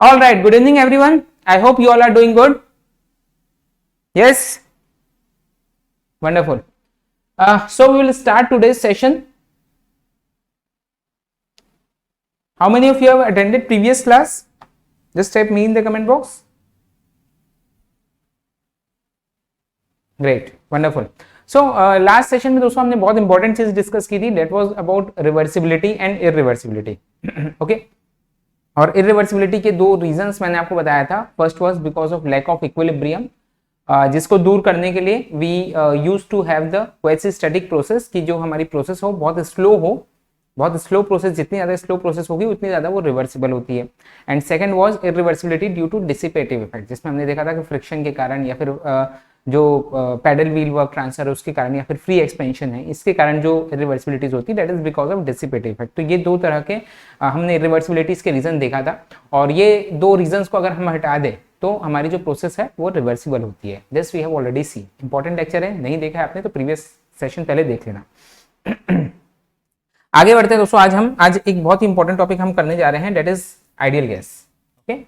All right, good evening everyone. I hope you all are doing good. Yes, wonderful. So we will start today's session. How many of you have attended previous class? Just type me in the comment box. Great, wonderful. So last session में दोस्तों हमने बहुत important चीज discuss की थी. That was about reversibility and irreversibility. Okay. और irreversibility के दो रीजंस मैंने आपको बताया था. First was because of lack of equilibrium, जिसको दूर करने के लिए we use to have the quasi static process की जो हमारी प्रोसेस हो बहुत स्लो प्रोसेस. जितनी ज्यादा स्लो प्रोसेस होगी उतनी ज्यादा वो रिवर्सिबल होती है. And second was irreversibility due to dissipative effect, जिसमें हमने देखा था कि फ्रिक्शन के कारण या फिर जो पैडल व्हील वर्क ट्रांसफर है उसके कारण या फिर फ्री एक्सपेंशन है इसके कारण जो इरिवर्सिबिलिटीज होती है that is because of dissipative effect. तो ये दो तरह के हमने इरिवर्सिबिलिटीज के रीजन देखा था और ये दो रीजंस को अगर हम हटा दें तो हमारी जो प्रोसेस है वो रिवर्सिबल होती है. This we have already see. Important lecture है, नहीं देखा है आपने तो प्रीवियस सेशन पहले देख लेना. आगे बढ़ते हैं दोस्तों. आज एक बहुत ही इंपॉर्टेंट टॉपिक हम करने जा रहे हैं, that is ideal gas. Okay,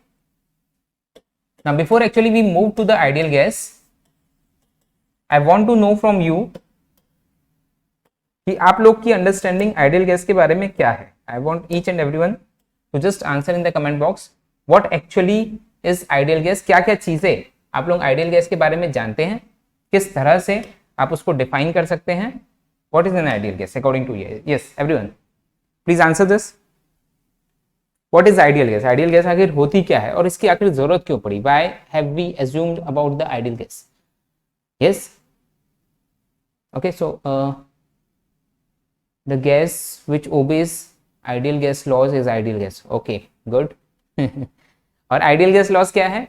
now before actually we move to the ideal gas, I want to know from you कि आप लोग की अंडरस्टैंडिंग आइडियल गैस के बारे में क्या है. I want each and everyone to just answer in the comment box what actually is ideal gas. क्या क्या चीजें आप लोग आइडियल गैस के बारे में जानते हैं, किस तरह से आप उसको डिफाइन कर सकते हैं. What is an ideal gas according to you? Yes, everyone, please answer this. What is ideal gas? Ideal gas आखिर होती क्या है और इसकी आखिर जरूरत क्यों पड़ी? Why have we assumed about the ideal gas? Yes. Okay, so the gas which obeys ideal gas laws is ideal gas. Okay, good. और ideal gas laws क्या है?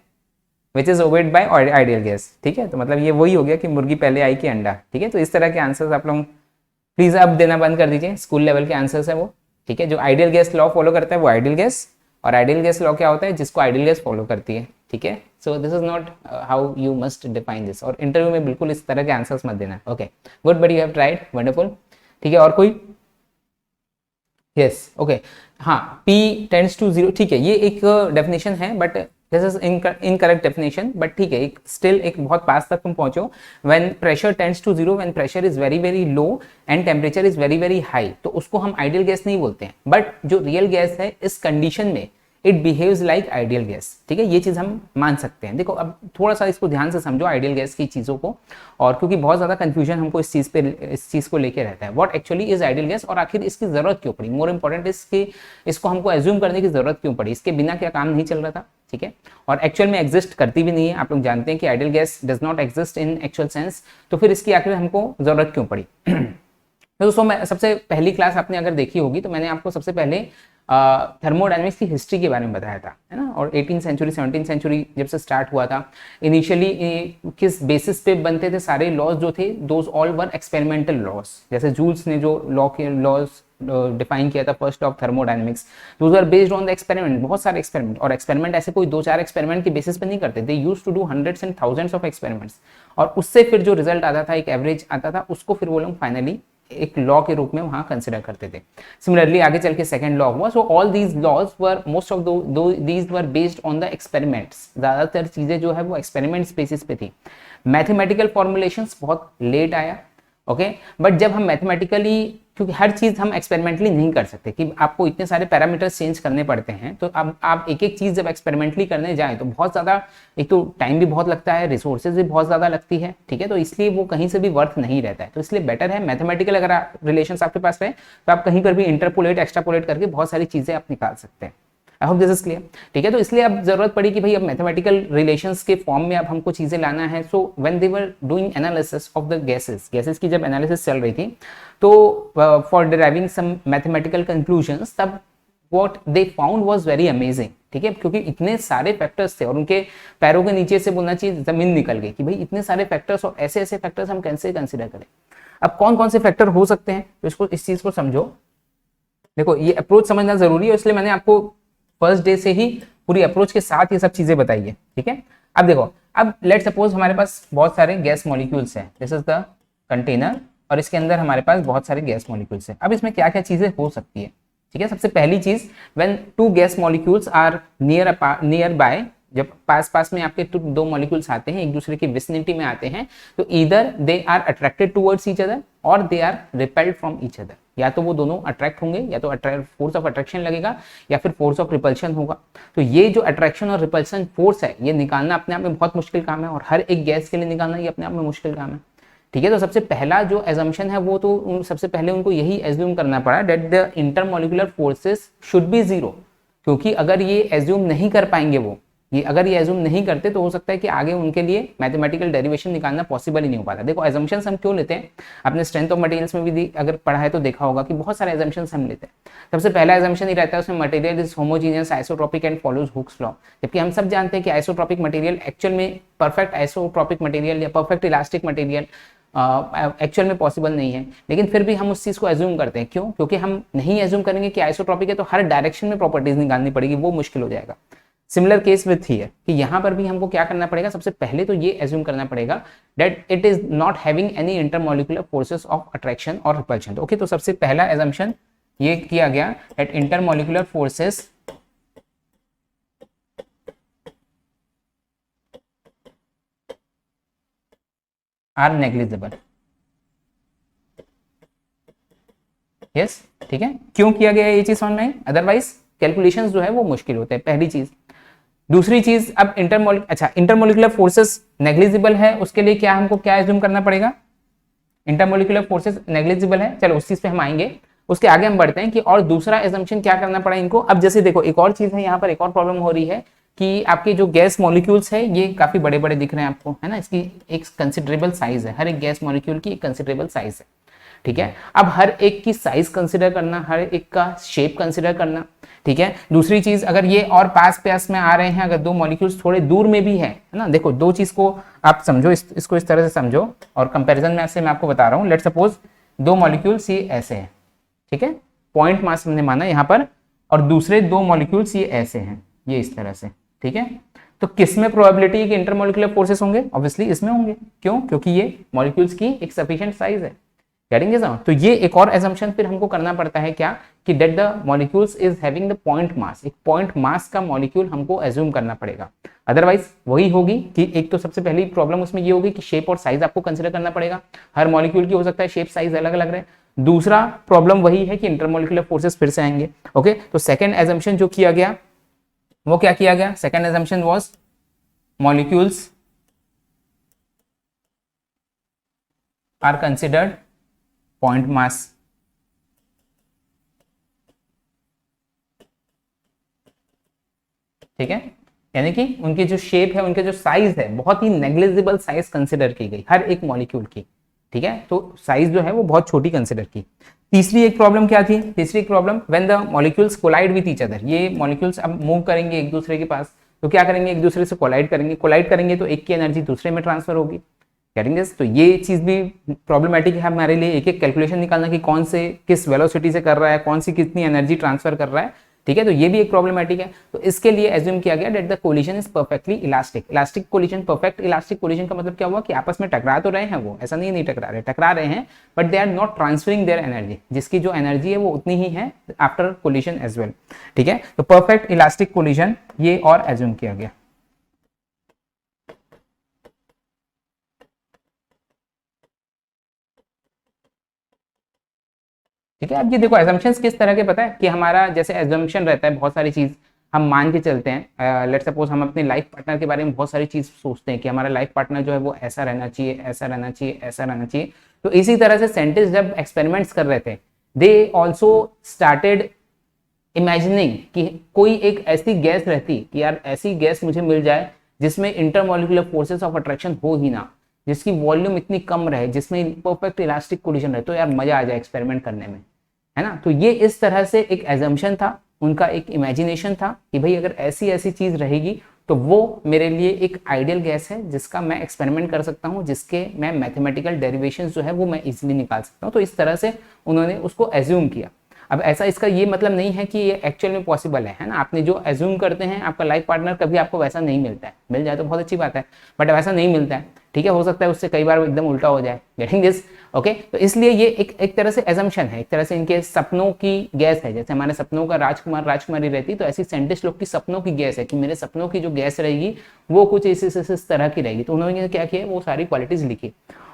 Which is obeyed by ideal gas. ठीक है, तो मतलब ये वही हो गया कि मुर्गी पहले आई कि अंडा. ठीक है, तो इस तरह के आंसर्स आप लोग प्लीज अब देना बंद कर दीजिए. स्कूल लेवल के आंसर्स है वो. ठीक है, जो आइडियल गैस लॉ फॉलो करता है वो आइडियल गैस, और आइडियल गैस लॉ क्या होता है? जिसको आइडियल गैस फॉलो करती है. ठीक है, so this is not how you must define this. और इंटरव्यू में बिल्कुल इस तरह के आंसर्स मत देना. Okay, good, but you have tried, wonderful. ठीक है, और कोई? यस, ओके, हाँ, P टेंड्स टू 0. ठीक है, ये एक डेफिनेशन है but this is incorrect definition, but ठीक है, एक स्टिल एक बहुत पास तक तुम पहुंचो. When pressure tends to 0, when pressure is very very low and temperature is very very high, तो उसको हम आइडियल गैस नहीं बोलते हैं. बट जो रियल गैस है इस कंडीशन में it behaves like ideal gas. ठीक है, ये चीज हम मान सकते हैं. देखो अब थोड़ा सा इसको ध्यान से समझो आइडियल गैस की चीजों को, और क्योंकि बहुत ज्यादा कंफ्यूजन हमको इस चीज को लेके रहता है. What actually is ideal gas और आखिर इसकी जरूरत क्यों पड़ी? मोर इंपॉर्टेंट इसकी इसको हमको एज्यूम करने की जरूरत क्यों पड़ी? इसके बिना क्या काम नहीं चल रहा था? ठीक है, और एक्चुअल में एग्जिस्ट करती भी नहीं है. आप लोग जानते हैं कि ideal gas does not exist in actual sense, तो फिर इसकी आखिर हमको जरूरत क्यों पड़ी? तो दोस्तों मैं सबसे पहली क्लास आपने अगर देखी होगी तो मैंने आपको सबसे पहले थर्मोडायनेमिक्स की हिस्ट्री के बारे में बताया था, है ना. और 18th सेंचुरी 17th सेंचुरी जब से स्टार्ट हुआ था, इनिशियली किस बेसिस पे बनते थे सारे लॉज जो थे, those all were experimental laws. जैसे जूल्स ने जो लॉ के लॉज डिफाइन किया था first of thermodynamics, those are based on the experiment. बहुत सारे एक्सपेरिमेंट, और एक्सपेरिमेंट ऐसे कोई 2-4 एक्सपेरिमेंट के बेसिस पे नहीं करते. They used to do hundreds and thousands of experiments, और उससे फिर जो रिजल्ट आता था, एक एवरेज आता था, उसको फिर वो लोग फाइनली एक लॉ के रूप में वहां कंसिडर करते थे. सिमिलरली आगे चल के सेकंड लॉ हुआ. So all these laws were most of these were based on the experiments. ज्यादातर चीजें जो है वो एक्सपेरिमेंट्स बेसिस पे थी. मैथमेटिकल फॉर्मुलेशंस बहुत लेट आया. ओके, बट जब हम मैथमेटिकली, क्योंकि हर चीज हम एक्सपेरिमेंटली नहीं कर सकते कि आपको इतने सारे पैरामीटर्स चेंज करने पड़ते हैं, तो अब आप एक एक चीज जब एक्सपेरिमेंटली करने जाएं तो बहुत ज्यादा, एक तो टाइम भी बहुत लगता है, रिसोर्सेज भी बहुत ज्यादा लगती है. ठीक है, तो इसलिए वो कहीं से भी वर्थ नहीं रहता है. तो इसलिए बेटर है मैथमेटिकल अगर रिलेशंस आपके पास रहे तो आप कहीं पर भी इंटरपोलेट एक्सट्रापोलेट करके बहुत सारी चीजें आप निकाल सकते हैं. आई होप दिस इज क्लियर. ठीक है, तो इसलिए अब जरूरत पड़ी कि भाई अब मैथमेटिकल रिलेशंस के फॉर्म में अब हमको चीजें लाना है. So when they were doing analysis of the gases की जब एनालिसिस चल रही थी, तो for deriving some mathematical conclusions, तब what they found was very amazing. ठीक है, क्योंकि इतने सारे फैक्टर्स थे और उनके पैरों के नीचे से बोलना चाहिए जमीन निकल गई कि भाई इतने सारे फैक्टर्स और ऐसे ऐसे फैक्टर्स हम कैसे कंसिडर करें. अब कौन कौन से फैक्टर हो सकते हैं, तो इसको इस चीज को समझो. देखो ये अप्रोच समझना जरूरी है, इसलिए मैंने आपको फर्स्ट डे से ही पूरी अप्रोच के साथ ये सब चीजें बताई है. ठीक है, अब देखो, अब लेट सपोज हमारे पास बहुत सारे गैस मॉलिक्यूल्स हैं. दिस इज द कंटेनर, और इसके अंदर हमारे पास बहुत सारे गैस मॉलिक्यूल्स हैं. अब इसमें क्या क्या चीजें हो सकती है? ठीक है। सबसे पहली चीज, when two gas molecules are nearby, जब पास पास में आपके दो मॉलिक्यूल्स आते हैं, एक दूसरे की विसिनिटी में आते हैं, तो either they are attracted towards each other और they are repelled from each other. या तो वो दोनों अट्रैक्ट होंगे, या तो फोर्स ऑफ अट्रैक्शन लगेगा, या फिर फोर्स ऑफ रिपल्शन होगा। तो ये जो अट्रैक्शन और रिपल्शन फोर्स है, ये निकालना अपने आप में बहुत मुश्किल काम है, और हर एक गैस के लिए निकालना ये अपने आप में मुश्किल काम है। ठीक है। तो सबसे पहला जो एजम्पशन है वो तो सबसे पहले उनको यही एज्यूम करना पड़ा that the intermolecular forces should be zero, क्योंकि अगर ये एज्यूम नहीं कर पाएंगे अगर ये एज्यूम नहीं करते तो हो सकता है कि आगे उनके लिए मैथमेटिकल डेरिवेशन निकालना पॉसिबल ही नहीं हो पाता। देखो एजम्पशंस हम क्यों लेते हैं, आपने स्ट्रेंथ ऑफ मटेरियल्स में भी अगर पढ़ा है तो देखा होगा कि बहुत सारे एजम्पशंस हम लेते हैं। सबसे पहला एजम्पशन ही रहता है उसमें, material is homogeneous isotropic and follows Hooke's law. जबकि हम सब जानते हैं कि आइसोट्रोपिक मटेरियल एक्चुअल में परफेक्ट आइसोट्रोपिक मटेरियल या परफेक्ट इलास्टिक मटेरियल एक्चुअल में पॉसिबल नहीं है, लेकिन फिर भी हम उस चीज को एज्यूम करते हैं। क्यों? क्योंकि हम नहीं एज्यूम करेंगे कि आइसोट्रोपिक है तो हर डायरेक्शन में प्रॉपर्टीज निकालनी पड़ेगी, वो मुश्किल हो जाएगा। सिमिलर केस विथ हियर, कि यहाँ पर भी हमको क्या करना पड़ेगा, सबसे पहले तो ये एज्यूम करना पड़ेगा that it is not having any intermolecular forces of attraction और रिपल्शन। ओके, तो सबसे पहला एजम्पशन ये किया गया that intermolecular forces are negligible. Yes, ठीक है। क्यों किया गया ये चीज समझ में? अदरवाइज कैलकुलेशंस जो है वो मुश्किल होते हैं, पहली चीज। दूसरी चीज, अब इंटरमोलिकुलर फोर्सेस नेग्लिजिबल है, उसके लिए क्या हमको क्या एज्यूम करना पड़ेगा? इंटरमोलिकुलर फोर्सेस नेग्लिजिबल है, चलो उस चीज पे हम आएंगे, उसके आगे हम बढ़ते हैं कि और दूसरा एजम्पशन क्या करना पड़ा इनको। अब जैसे देखो एक और चीज है, यहाँ पर एक और प्रॉब्लम हो रही है कि आपके जो गैस मॉलिक्यूल्स है ये काफी बड़े बड़े दिख रहे हैं आपको, है ना, इसकी एक कंसिडरेबल साइज है, हर एक गैस मॉलिक्यूल की एक कंसिडरेबल साइज है। ठीक है, अब हर एक की साइज कंसिडर करना, हर एक का शेप कंसिडर करना। ठीक है, दूसरी चीज, अगर ये और पास पास में आ रहे हैं, अगर दो मॉलिक्यूल्स थोड़े दूर में भी है ना, देखो दो चीज को आप समझो, इसको इस तरह से समझो, और कंपैरिजन में से मैं आपको बता रहा हूं। लेट सपोज दो मॉलिक्यूल्स ये ऐसे हैं, ठीक है, पॉइंट मास हमने माना यहाँ पर, और दूसरे दो मॉलिक्यूल्स ये ऐसे हैं, ये इस तरह से। ठीक है, तो किसमें प्रोबेबिलिटी है कि इंटरमॉलिक्यूलर फोर्सेस होंगे? ऑब्वियसली इसमें होंगे। क्यों? क्योंकि ये मॉलिक्यूल्स की एक सफिशिएंट साइज है। करेंगे समझ? तो ये एक और एजम्पशन फिर हमको करना पड़ता है क्या, कि that the molecules is having the point mass, एक पॉइंट मास का मॉलिक्यूल हमको एज्यूम करना पड़ेगा। अदरवाइज वही होगी कि एक तो सबसे पहली प्रॉब्लम उसमें ये होगी कि शेप और साइज आपको कंसिडर करना पड़ेगा, हर मॉलिक्यूल की हो सकता है शेप साइज अलग अलग रहे। दूसरा प्रॉब्लम वही है कि इंटरमॉलिक्यूलर फोर्सेस फिर से आएंगे। ओके, तो सेकंड एजम्पशन जो किया गया वो क्या किया गया? Second assumption was molecules are considered point mass. ठीक है, यानी कि उनकी जो शेप है, उनके जो साइज है, बहुत ही नेग्लिजिबल साइज कंसिडर की गई हर एक मॉलिक्यूल की। ठीक है, तो साइज जो है वो बहुत छोटी कंसिडर की। तीसरी एक प्रॉब्लम क्या थी? तीसरी एक problem, when the molecules collide with each other, ये मॉलिक्यूल्स अब मूव करेंगे एक दूसरे के पास, तो क्या करेंगे? एक दूसरे से कोलाइड करेंगे। कोलाइड करेंगे तो एक की एनर्जी दूसरे में ट्रांसफर होगी। करेंगे, तो ये चीज भी प्रॉब्लमेटिक है हमारे लिए, एक एक कैलकुलेशन निकालना कि कौन से किस वेलोसिटी से कर रहा है, कौन सी कितनी एनर्जी ट्रांसफर कर रहा है। ठीक है, तो ये भी एक प्रॉब्लमेटिक है। तो इसके लिए एज्यूम किया गया that the collision is perfectly elastic. Elastic collision, perfect elastic collision का मतलब क्या हुआ कि आपस में टकरा तो रहे हैं, वो ऐसा नहीं टकरा रहे हैं, but they are not transferring their energy, जिसकी जो एनर्जी है वो उतनी ही है आफ्टर कोलिजन एज वेल। ठीक है, तो परफेक्ट इलास्टिक कोलिजन ये और एज्यूम किया गया। ठीक है, अब ये देखो एजम्पशंस किस तरह के, पता है कि हमारा जैसे एजम्पशन रहता है, बहुत सारी चीज हम मान के चलते हैं। लेट सपोज हम अपने लाइफ पार्टनर के बारे में बहुत सारी चीज सोचते हैं कि हमारा लाइफ पार्टनर जो है वो ऐसा रहना चाहिए, ऐसा रहना चाहिए, ऐसा रहना चाहिए। तो इसी तरह से साइंटिस्ट जब एक्सपेरिमेंट्स कर रहे थे, दे ऑल्सो स्टार्टेड इमेजिनिंग कि कोई एक ऐसी गैस रहती कि यार ऐसी गैस मुझे मिल जाए जिसमें इंटरमॉलिक्यूलर फोर्सेस ऑफ अट्रैक्शन हो ही ना, जिसकी वॉल्यूम इतनी कम रहे, जिसमें परफेक्ट इलास्टिक कोलिजन रहे, तो यार मजा आ जाए एक्सपेरिमेंट करने में, है ना। तो ये इस तरह से एक एजम्पशन था, उनका एक इमेजिनेशन था कि भाई अगर ऐसी ऐसी चीज रहेगी तो वो मेरे लिए एक आइडियल गैस है जिसका मैं एक्सपेरिमेंट कर सकता हूँ, जिसके मैं मैथमेटिकल डेरिवेशंस जो है वो मैं इजीली निकाल सकता हूँ। तो इस तरह से उन्होंने उसको एज्यूम किया। अब ऐसा इसका ये मतलब नहीं है कि ये एक्चुअल में पॉसिबल है ना। आपने जो एज्यूम करते हैं, आपका लाइफ पार्टनर कभी आपको वैसा नहीं मिलता है, मिल जाए तो बहुत अच्छी बात है, बट वैसा नहीं मिलता है। ठीक है, हो सकता है उससे कई बार एकदम उल्टा हो जाए, गेटिंग दिस, ओके। तो इसलिए ये एक तरह से एजम्पशन है, एक तरह से इनके सपनों की गैस है, जैसे हमारे सपनों का राजकुमार राजकुमारी रहती, तो ऐसी साइंटिस्ट लोग की सपनों की गैस है कि मेरे सपनों की जो गैस रहेगी वो कुछ इस तरह की रहेगी। तो उन्होंने क्या किया, वो सारी क्वालिटीज लिखी,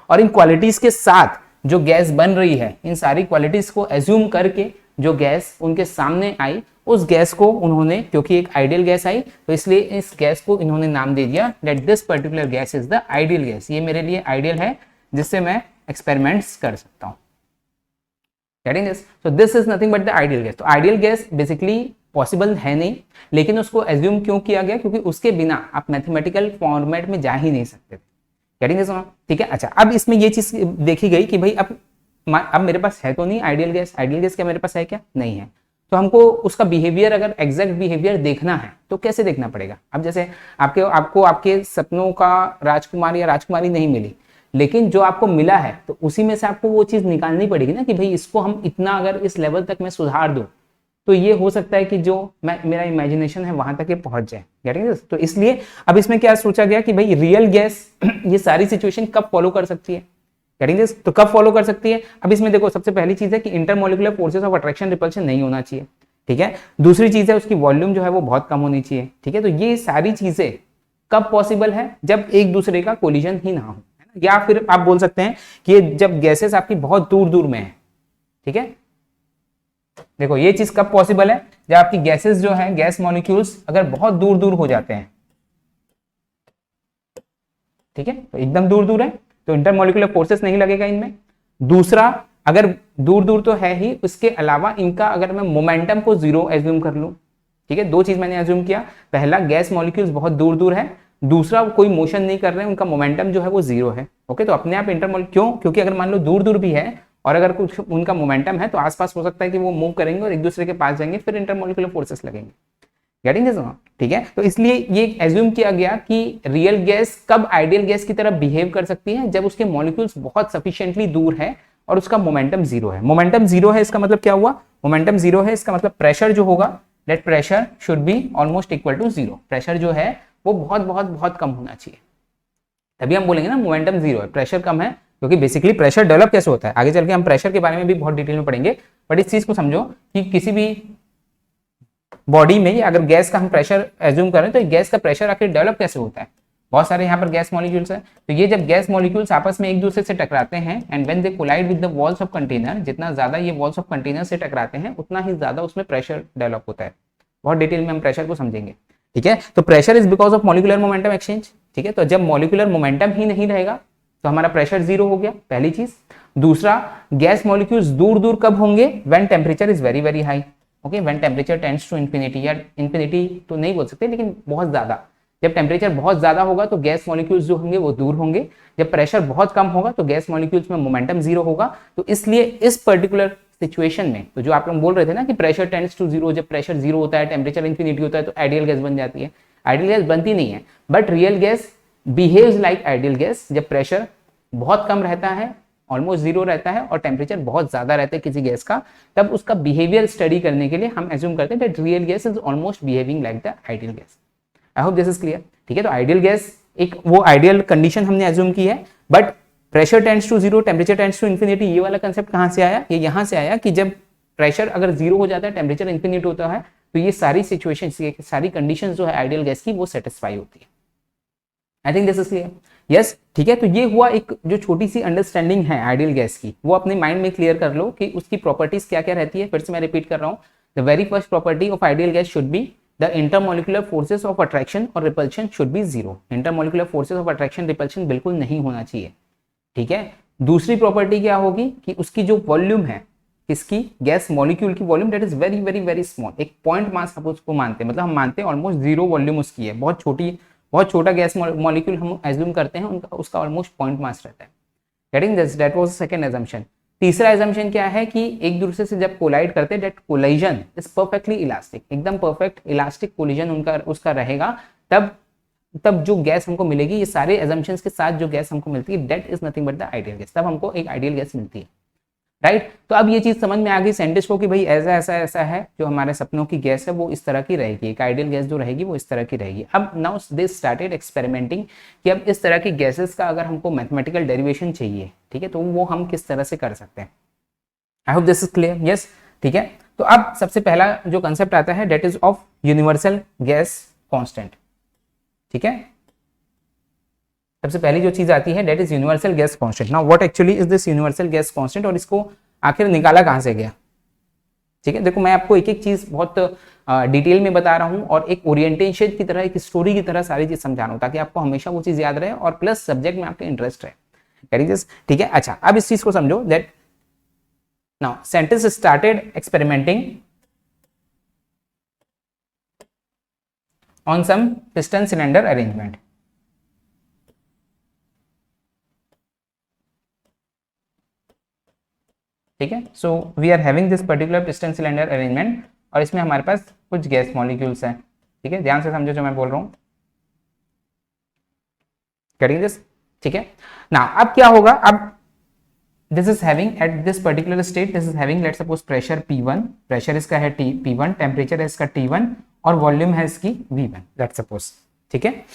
और इन क्वालिटीज के साथ जो गैस बन रही है, इन सारी क्वालिटीज को एज्यूम करके जो गैस उनके सामने आई, उस गैस को उन्होंने, क्योंकि एक आइडियल गैस आई, तो इसलिए इस गैस को इन्होंने नाम दे दिया that this particular gas is the ideal gas, ये मेरे लिए आइडियल है जिससे मैं एक्सपेरिमेंट्स कर सकता हूं। Getting this? So this is nothing but the ideal gas. तो आइडियल गैस बेसिकली पॉसिबल है नहीं, लेकिन उसको एज्यूम क्यों किया गया, क्योंकि उसके बिना आप मैथमेटिकल फॉर्मेट में जा ही नहीं सकते। Getting this? ठीक है। अच्छा, अब इसमें ये चीज देखी गई कि भाई अब मेरे पास है तो नहीं आइडियल गैस, आइडियल गैस क्या मेरे पास है क्या, नहीं है, तो हमको उसका बिहेवियर, अगर एग्जैक्ट बिहेवियर देखना है तो कैसे देखना पड़ेगा। अब जैसे आपको आपके सपनों का राजकुमार या राजकुमारी नहीं मिली, लेकिन जो आपको मिला है तो उसी में से आपको वो चीज निकालनी पड़ेगी ना कि भाई इसको हम इतना अगर इस लेवल तक मैं सुधार दूं तो ये हो सकता है कि जो मेरा इमेजिनेशन है वहां तक ये पहुंच जाए। Getting this? तो इसलिए अब इसमें क्या सोचा गया कि भाई रियल गैस ये सारी सिचुएशन कब फॉलो कर सकती है। Getting this? तो कब फॉलो कर सकती है? अब इसमें देखो, सबसे पहली चीज है कि intermolecular forces of attraction repulsion नहीं होना चाहिए, ठीक है। दूसरी चीज है उसकी वॉल्यूम जो है वो बहुत कम होनी चाहिए, ठीक है। तो ये सारी चीजें कब पॉसिबल है, जब एक दूसरे का कोलिजन ही ना हो, या फिर आप बोल सकते हैं कि जब गैसेस आपकी बहुत दूर दूर में है, ठीक है। देखो ये चीज कब पॉसिबल है, जब आपकी गैसेस जो है, गैस मॉलिक्यूल्स अगर बहुत दूर दूर हो जाते हैं, ठीक है, तो एकदम दूर दूर है तो इंटरमोलिकुलर फोर्सेस नहीं लगेगा इनमें। दूसरा, अगर दूर दूर तो है ही, उसके अलावा इनका अगर मैं मोमेंटम को जीरो एज्यूम कर लूं, ठीक है, दो चीज मैंने एज्यूम किया, पहला गैस मॉलिक्यूल्स बहुत दूर दूर है, दूसरा कोई मोशन नहीं कर रहे हैं, उनका मोमेंटम जो है वो जीरो है, ओके। तो अपने आप इंटरमोलिकुलर, क्यों, क्योंकि अगर मान लो दूर दूर भी है और अगर कुछ उनका मोमेंटम है तो आसपास हो सकता है कि वो मूव करेंगे और एक दूसरे के पास जाएंगे, फिर इंटरमोलिकुलर फोर्सेस लगेंगे। Getting this? ठीक है। तो इसलिए ये एज्यूम किया गया कि रियल गैस कब आइडियल गैस की तरह बिहेव कर सकती है, जब उसके मॉलिक्यूल्स बहुत सफिशिएंटली दूर है और उसका मोमेंटम जीरो है। मोमेंटम जीरो है इसका मतलब क्या हुआ, मोमेंटम जीरो है इसका मतलब प्रेशर जो होगा, that pressure should be almost equal to zero. Pressure जो है वो बहुत बहुत बहुत कम होना चाहिए, तभी हम बोलेंगे ना मोमेंटम जीरो है, प्रेशर कम है। क्योंकि बेसिकली प्रेशर डेवलप कैसे होता है, आगे चल के हम प्रेशर के बारे में भी बहुत डिटेल में पढ़ेंगे, बट इस चीज को समझो कि किसी भी बॉडी में अगर गैस का हम प्रेशर एज्यूम करें तो गैस का प्रेशर आखिर डेवलप कैसे होता है। बहुत सारे यहाँ पर गैस मॉलिक्यूल्स हैं, तो ये जब गैस मॉलिक्यूल्स आपस में एक दूसरे से टकराते हैं and when they collide with the walls of container, जितना ज्यादा ये वॉल्स ऑफ कंटेनर से टकराते हैं उतना ही ज्यादा उसमें प्रेशर डेवलप होता है। बहुत डिटेल में हम प्रेशर को समझेंगे, ठीक है। तो pressure is because of molecular momentum exchange, ठीक है। तो जब मॉलिकुलर मोमेंटम ही नहीं रहेगा तो हमारा प्रेशर जीरो हो गया, पहली चीज। दूसरा, गैस मॉलिक्यूल्स दूर दूर कब होंगे, when temperature is very very high, okay, when temperature tends to infinity, या इंफिनिटी तो नहीं बोल सकते लेकिन बहुत ज्यादा, जब टेम्परेचर बहुत ज्यादा होगा तो गैस मॉलिक्यूल्स जो होंगे वो दूर होंगे, जब प्रेशर बहुत कम होगा तो गैस मॉलिक्यूल्स में मोमेंटम जीरो होगा। तो इसलिए इस पर्टिकुलर सिचुएशन में, तो जो आप लोग बोल रहे थे ना कि प्रेशर टेंड्स टू जीरो, जब प्रेशर जीरो होता है, टेम्परेचर इंफिनिटी होता है, तो आइडियल गैस बन जाती है। आइडियल गैस बनती नहीं है, but real gas behaves like ideal gas जब प्रेशर बहुत कम रहता है, ऑलमोस्ट जीरो रहता है, और टेम्परेचर बहुत ज्यादा रहता है किसी गैस का, तब उसका बिहेवियर स्टडी करने के लिए हम एज्यूम करते हैं that real gas is almost behaving like the ideal gas. I hope this is clear, ठीक है। तो आइडियल गैस एक वो आइडियल कंडीशन हमने एज्यूम की है, but pressure tends to zero, temperature tends to infinity, ये वाला कंसेप्ट कहां से आया, ये यहां से आया कि जब प्रेशर अगर जीरो हो जाता है, टेम्परेचर इंफिनिट होता है, तो ये सारी सिचुएशन, सारी कंडीशन जो है आइडियल गैस की वो सेटिस्फाई होती है। I think this is clear, yes, ठीक है। तो ये हुआ एक जो छोटी सी अंडरस्टैंडिंग है आइडियल गैस की, वो अपने माइंड में क्लियर कर लो कि उसकी प्रॉपर्टीज क्या क्या रहती है। फिर से मैं रिपीट कर रहा हूँ, the very first property of ideal gas should be the intermolecular forces of attraction और repulsion should be zero. Intermolecular forces of attraction repulsion बिल्कुल नहीं होना चाहिए, ठीक है। दूसरी प्रॉपर्टी क्या होगी कि उसकी जो वॉल्यूम है, किसकी, गैस मॉलिक्यूल की volume, that is very very very small, एक पॉइंट मास आप उसको मानते हैं, मतलब हम मानते हैं ऑलमोस्ट जीरो वॉल्यूम उसकी है, बहुत छोटा गैस मॉलिक्यूल हम एज्यूम करते हैं, उनका उसका ऑलमोस्ट पॉइंट मास रहता है। Getting this, that was second assumption। तीसरा assumption क्या है कि एक दूसरे से जब कोलाइड करते हैं, that collision is perfectly elastic, एकदम परफेक्ट इलास्टिक कोलिजन उनका उसका रहेगा, तब जो गैस हमको मिलेगी, ये सारे assumptions के साथ जो गैस हमको मिलती है, that is nothing but the ideal gas, तब हमको एक आइडियल गैस मिलती है। राइट। तो अब ये चीज समझ में आ गई साइंटिस्ट को कि भाई ऐसा ऐसा ऐसा है, जो हमारे सपनों की गैस है वो इस तरह की रहेगी, एक आइडियल गैस जो रहेगी वो इस तरह की रहेगी। अब नाउ दे स्टार्टेड एक्सपेरिमेंटिंग कि अब इस तरह की गैसेस का अगर हमको मैथमेटिकल डेरिवेशन चाहिए, ठीक है, तो वो हम किस तरह से कर सकते हैं। आई hope this is clear, yes, ठीक है। तो अब सबसे पहला जो कंसेप्ट आता है that is of universal gas constant, ठीक है। सबसे पहली जो चीज आती है that is universal gas constant. Now what actually is this universal gas constant, और इसको आखिर निकाला कहां से गया, ठीक है। देखो मैं आपको एक एक चीज बहुत डिटेल में बता रहा हूं और एक ओरिएंटेशन की तरह, एक स्टोरी की तरह सारी चीज समझा रहा हूं, ताकि आपको हमेशा वो चीज याद रहे और प्लस सब्जेक्ट में आपका इंटरेस्ट रहे, ठीक है। अच्छा, अब इस चीज को समझो that now scientist started experimenting on some piston cylinder arrangement, ठीक है। So we are having this particular piston cylinder arrangement, और इसमें हमारे पास कुछ गैस मॉलिक्यूल्स हैं, ठीक है। ध्यान से समझो जो मैं बोल रहा हूँ, गेटिंग दिस, ठीक है ना। अब क्या होगा, अब this is having at this particular state, this is having let's suppose pressure P1, pressure इसका है P1, टेम्परेचर है इसका T1 और वॉल्यूम है इसकी V1 लेट्स सपोज, ठीक है।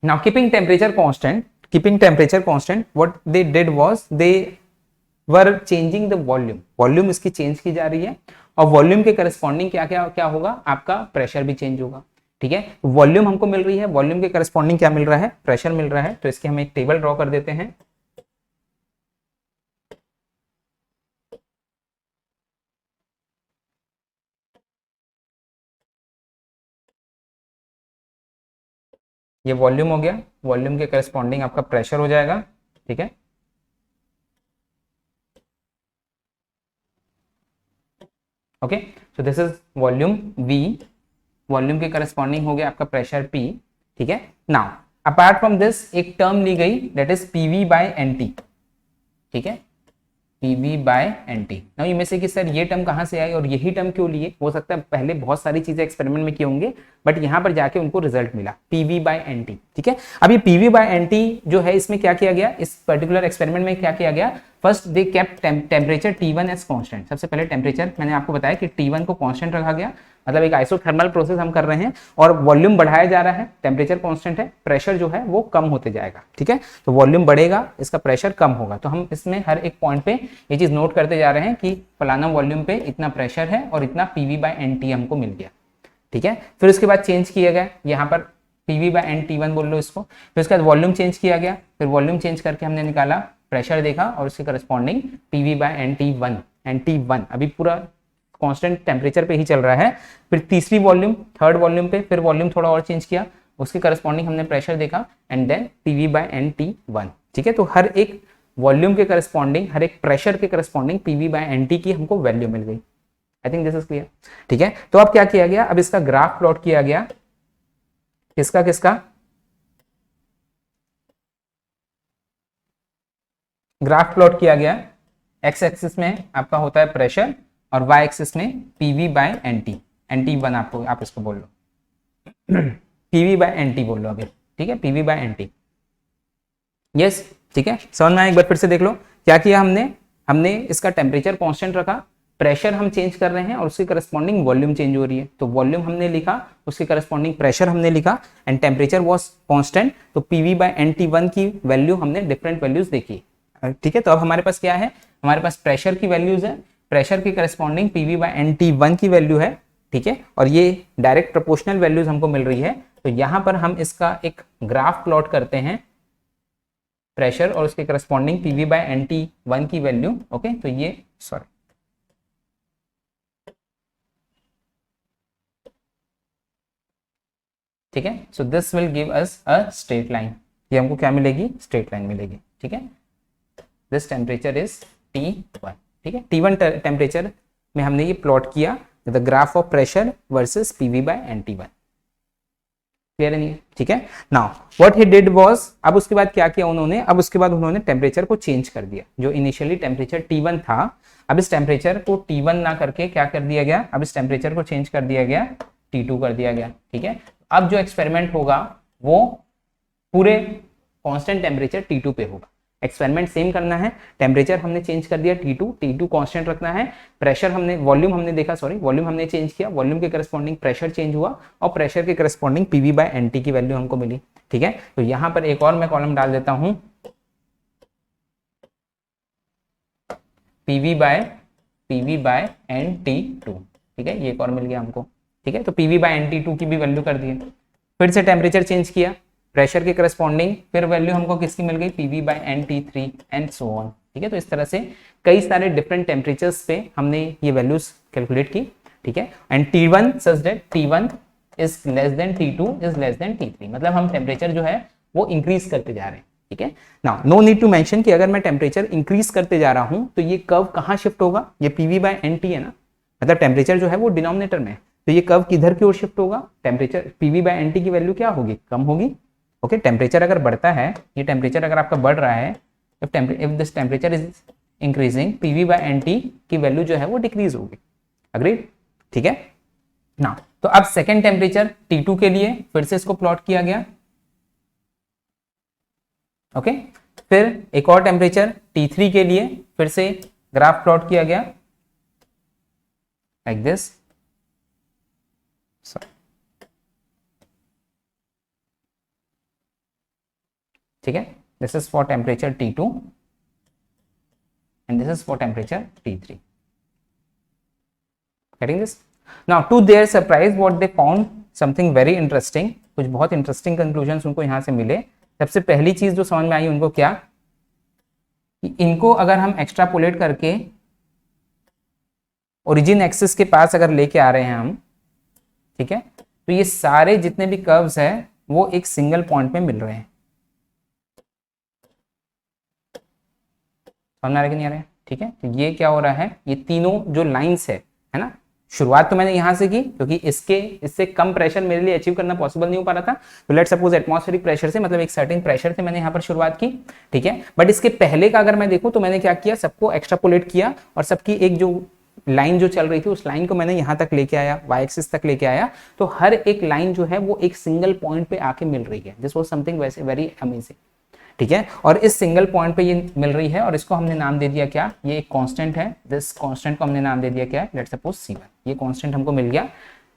Now keeping temperature constant what they did was they were changing the volume, volume इसकी चेंज की जा रही है, और वॉल्यूम के करस्पॉन्डिंग क्या क्या क्या होगा, आपका प्रेशर भी चेंज होगा, ठीक है। वॉल्यूम हमको मिल रही है, वॉल्यूम के करस्पॉन्डिंग क्या मिल रहा है, प्रेशर मिल रहा है। तो इसके हम एक टेबल ड्रॉ कर देते हैं, ये वॉल्यूम हो गया, वॉल्यूम के करस्पॉन्डिंग आपका प्रेशर हो जाएगा, ठीक है। Okay, so this is volume V, volume के करस्पॉन्डिंग हो गया आपका प्रेशर P, ठीक है। नाउ अपार्ट फ्रॉम दिस एक टर्म ली गई that is PV by NT, ठीक है, PV बाय NT। नाउ ये में से कि सर ये टर्म कहाँ से आई और यही टर्म क्यों लिए, हो सकता है पहले बहुत सारी चीजें एक्सपेरिमेंट में किए होंगे, बट यहाँ पर जाके उनको रिजल्ट मिला PV बाय NT, ठीक है। अब ये PV बाय NT जो है, इसमें क्या किया गया, इस पर्टिकुलर एक्सपेरिमेंट में क्या किया गया, first they kept temperature T1 as constant. सबसे पहले टेम्परेचर मैंने आपको बताया कि T1 को कांस्टेंट रखा गया, मतलब एक आइसोथर्मल प्रोसेस हम कर रहे हैं और वॉल्यूम बढ़ाया जा रहा है, टेम्परेचर कांस्टेंट है, प्रेशर जो है वो कम होते जाएगा, ठीक है। तो वॉल्यूम बढ़ेगा, इसका प्रेशर कम होगा। तो हम इसमें हर एक पॉइंट पे ये चीज नोट करते जा रहे हैं कि फलाना वॉल्यूम पे इतना प्रेशर है और इतना PV बाय NT हमको मिल गया, ठीक है। फिर उसके बाद चेंज किया गया, यहाँ पर PV बाय NT1 बोल लो इसको। फिर उसके बाद वॉल्यूम चेंज किया गया, फिर वॉल्यूम चेंज करके हमने निकाला प्रेशर देखा और उसके करस्पॉन्डिंग PV बाय NT1 अभी पूरा कांस्टेंट टेम्परेचर पे ही चल रहा है। फिर तीसरी वॉल्यूम, थर्ड वॉल्यूम पे फिर वॉल्यूम थोड़ा और चेंज किया, उसके करस्पॉन्डिंग हमने प्रेशर देखा and then PV by NT1, ठीक है। तो हर एक वॉल्यूम के करस्पॉन्डिंग, हर एक प्रेशर के करस्पॉन्डिंग PV बाय NT की हमको वैल्यू मिल गई। I think this is clear, ठीक है। तो अब क्या किया गया, अब इसका ग्राफ प्लॉट किया गया, किसका किसका ग्राफ प्लॉट किया गया। एक्स एक्सिस में आपका होता है प्रेशर और वाई एक्सिस में PV बाय NT1 आपको, आप इसको बोल लो PV बाय NT बोल लो अभी, ठीक है, PV बाय NT, यस, ठीक है। समझ में आया, एक बार फिर से देख लो क्या किया हमने इसका टेम्परेचर कांस्टेंट रखा, प्रेशर हम चेंज कर रहे हैं और उसके करस्पॉन्डिंग वॉल्यूम चेंज हो रही है, तो वॉल्यूम हमने लिखा, उसके करस्पॉन्डिंग प्रेशर हमने लिखा एंड टेम्परेचर वाज कांस्टेंट, तो PV बाय NT1 की वैल्यू हमने डिफरेंट वैल्यूज देखी, ठीक है। तो अब हमारे पास क्या है, हमारे पास प्रेशर की वैल्यूज है, प्रेशर के करस्पॉन्डिंग PV बाय NT1 की वैल्यू है, ठीक है, और ये डायरेक्ट प्रोपोर्शनल वैल्यूज हमको मिल रही है। तो यहां पर हम इसका एक ग्राफ प्लॉट करते हैं, प्रेशर और उसके करस्पॉन्डिंग PV बाय NT1 की वैल्यू, ओके। तो ये सॉरी ठीक है, so this will give us a straight line, ये हमको क्या मिलेगी, स्ट्रेट लाइन मिलेगी, ठीक है। दिस टेम्परेचर इज T1, ठीक है। T1 टेम्परेचर में हमने ये प्लॉट किया the graph of pressure versus PV by NT1, clear है नहीं, ठीक है। Now what he did was, अब उसके बाद क्या किया उन्होंने, अब उसके बाद उन्होंने टेम्परेचर को चेंज कर दिया, जो इनिशियली टेम्परेचर T1 था, अब इस टेम्परेचर को T1 ना करके क्या कर दिया गया, अब इस टेम्परेचर को चेंज कर दिया गया, T2 कर दिया गया, ठीक है। अब जो एक्सपेरिमेंट होगा वो पूरे कांस्टेंट टेम्परेचर T2 पे होगा, एक्सपेरिमेंट सेम करना है, टेम्परेचर हमने चेंज कर दिया T2 कांस्टेंट रखना है, प्रेशर हमने वॉल्यूम हमने देखा, सॉरी वॉल्यूम हमने चेंज किया, वॉल्यूम के करस्पॉन्डिंग प्रेशर चेंज हुआ और प्रेशर के करस्पॉन्डिंग PV/NT की वैल्यू हमको मिली। ठीक है, तो यहां पर एक और मैं कॉलम डाल देता हूं, PV/NT2। ठीक है, ये एक और मिल गया हमको। ठीक है, तो PV/NT2 की भी वैल्यू कर दी। फिर से टेम्परेचर चेंज किया, प्रेशर के करस्पॉन्डिंग फिर वैल्यू हमको किसकी मिल गई, PV/NT3 एंड सो ऑन। ठीक है, तो इस तरह से कई सारे डिफरेंट टेम्परेचर्स पे हमने ये वैल्यूज कैलकुलेट की। ठीक है, and T1 such that T1 is less then T2 is less then T3, मतलब हम टेम्परेचर जो है वो इंक्रीज करते जा रहे हैं। ठीक है, now no need to mention कि अगर मैं टेम्परेचर इंक्रीज करते जा रहा हूं तो ये कर्व कहां शिफ्ट होगा, ये PV/NT है ना, मतलब टेम्परेचर जो है वो डिनोमिनेटर में है, तो ये कर्व किधर की ओर शिफ्ट होगा, टेम्परेचर PV/NT की वैल्यू क्या होगी, कम होगी। ओके, टेम्परेचर अगर बढ़ता है, ये टेम्परेचर अगर आपका बढ़ रहा है, if this temperature is increasing, PV/NT की वैल्यू जो है वो डिक्रीज होगी। अग्रीड। ठीक है, ना तो अब सेकेंड टेम्परेचर T2 के लिए फिर से इसको प्लॉट किया गया। ओके, फिर एक और टेम्परेचर T3 के लिए फिर से ग्राफ प्लॉट किया गया लाइक दिस। ठीक है, this is for temperature T2 and this is for temperature T3. Getting this? Now to their surprise what they found something very interesting, कुछ बहुत इंटरेस्टिंग कंक्लूजन्स उनको यहाँ से मिले। सबसे पहली चीज जो समझ में आई उनको क्या, कि इनको अगर हम एक्स्ट्रापोलेट करके ओरिजिन एक्सिस के पास अगर लेके आ रहे हैं हम, ठीक है, तो ये सारे जितने भी कर्व्स है वो एक सिंगल पॉइंट में मिल रहे हैं। समझ आ रहा है कि नहीं आ रहा है? ठीक है, तो ये क्या हो रहा है, ये तीनों जो लाइंस है ना, शुरुआत तो मैंने यहां से की क्योंकि इससे कम प्रेशर मेरे लिए अचीव करना पॉसिबल नहीं हो पा रहा था। तो लेट्स सपोज एटमॉस्फेरिक प्रेशर से, मतलब एक सर्टेन प्रेशर से मैंने यहाँ पर शुरुआत की। ठीक है, बट इसके पहले का अगर मैं देखूं तो मैंने क्या किया, सबको एक्स्ट्रापोलेट किया और सबकी एक जो लाइन जो चल रही थी उस लाइन को मैंने यहां तक लेके आया, वाई एक्सिस तक लेके आया, तो हर एक लाइन जो है वो एक सिंगल पॉइंट पे आके मिल रही है। दिस वाज समथिंग वैसे वेरी अमेजिंग। ठीक है, और इस सिंगल पॉइंट पे ये मिल रही है और इसको हमने नाम दे दिया क्या, ये एक कांस्टेंट है, दिस कांस्टेंट को हमने नाम दे दिया क्या, लेट्स सपोज C1। ये कांस्टेंट हमको मिल गया,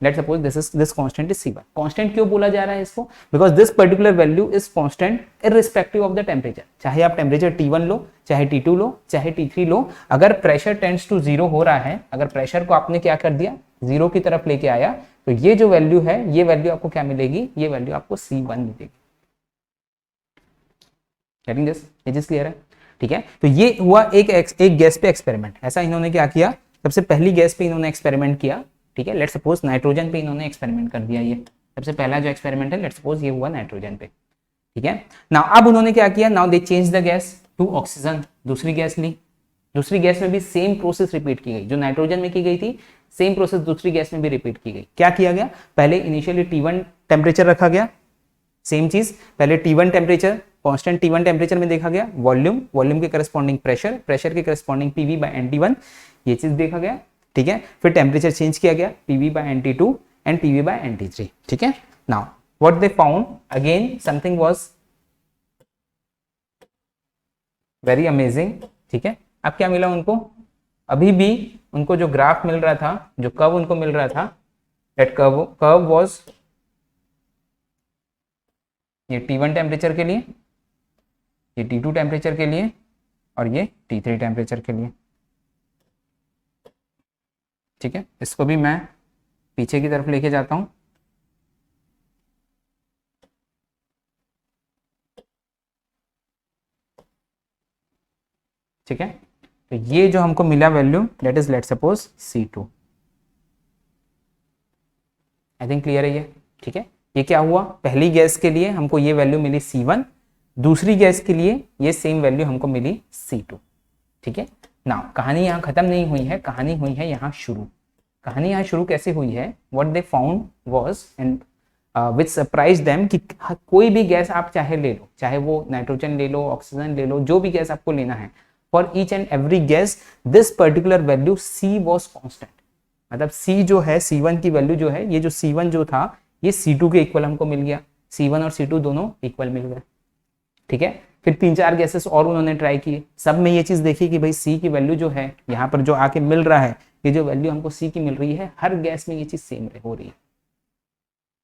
let's suppose this constant is C1। Constant क्यों बोला जा रहा है इसको, because this particular value is constant irrespective of the temperature. चाहे आप टेम्परेचर T1 लो, चाहे T2 लो, चाहे T3 लो, अगर प्रेशर टेंड्स टू 0 हो रहा है, अगर प्रेशर को आपने क्या कर दिया, 0 की तरफ लेके आया, तो ये जो वैल्यू है, ये वैल्यू आपको क्या मिलेगी, ये वैल्यू आपको C1 मिलेगी। गेटिंग दिस, ये चीज क्लियर है? ठीक है, तो ये हुआ एक गैस पे एक्सपेरिमेंट। ऐसा इन्होंने क्या किया, सबसे पहली गैस पे इन्होंने एक्सपेरिमेंट किया। ठीक है, लेट्स सपोज नाइट्रोजन पे इन्होंने एक्सपेरिमेंट कर दिया। ये सबसे पहला जो एक्सपेरिमेंट है, लेट्स सपोज ये हुआ नाइट्रोजन पे। ठीक है, नाउ अब उन्होंने क्या किया, now they change the gas to oxygen, दूसरी गैस ली। दूसरी गैस में भी सेम प्रोसेस रिपीट की गई, जो नाइट्रोजन में की गई थी सेम प्रोसेस दूसरी गैस में भी रिपीट की गई। क्या किया गया, पहले इनिशियली T1 टेम्परेचर रखा गया, सेम चीज, पहले T1 temperature, constant T1 temperature में देखा गया, वॉल्यूम के करस्पॉन्डिंग प्रेशर के करस्पॉन्डिंग PV/NT1, ये चीज देखा गया। ठीक है, फिर टेम्परेचर चेंज किया गया, PV/NT2 एंड PV/NT3। ठीक है, now what they found again something was very amazing. ठीक है, अब क्या मिला उनको, अभी भी उनको जो ग्राफ मिल रहा था, जो कर्व उनको मिल रहा था, दैट कर्व वाज ये T1 टेम्परेचर के लिए, ये T2 टेम्परेचर के लिए और ये T3 टेम्परेचर के लिए। ठीक है, इसको भी मैं पीछे की तरफ लेके जाता हूं। ठीक है, तो ये जो हमको मिला value, that is let's suppose C2। I think clear है ये? ठीक है, ये क्या हुआ, पहली गैस के लिए हमको ये वैल्यू मिली C1, दूसरी गैस के लिए ये सेम वैल्यू हमको मिली C2। ठीक है, नाउ कहानी यहाँ खत्म नहीं हुई है, कहानी हुई है यहाँ शुरू। कहानी यहाँ शुरू कैसे हुई है, what they found was and which surprise them कि कोई भी गैस आप चाहे ले लो, चाहे वो नाइट्रोजन ले लो, ऑक्सीजन ले लो, जो भी गैस आपको लेना है, for each and every gas this particular value C was constant. मतलब C जो है, C1 की वैल्यू जो है, ये जो C1 जो था ये C2 के इक्वल हमको मिल गया, C1 और C2 दोनों इक्वल मिल गए। ठीक है, फिर 3-4 गैसेस और उन्होंने ट्राई किए, सब में ये चीज देखी कि भाई सी की वैल्यू जो है यहाँ पर जो आके मिल रहा है, ये जो वैल्यू हमको सी की मिल रही है, हर गैस में ये चीज सेम हो रही है।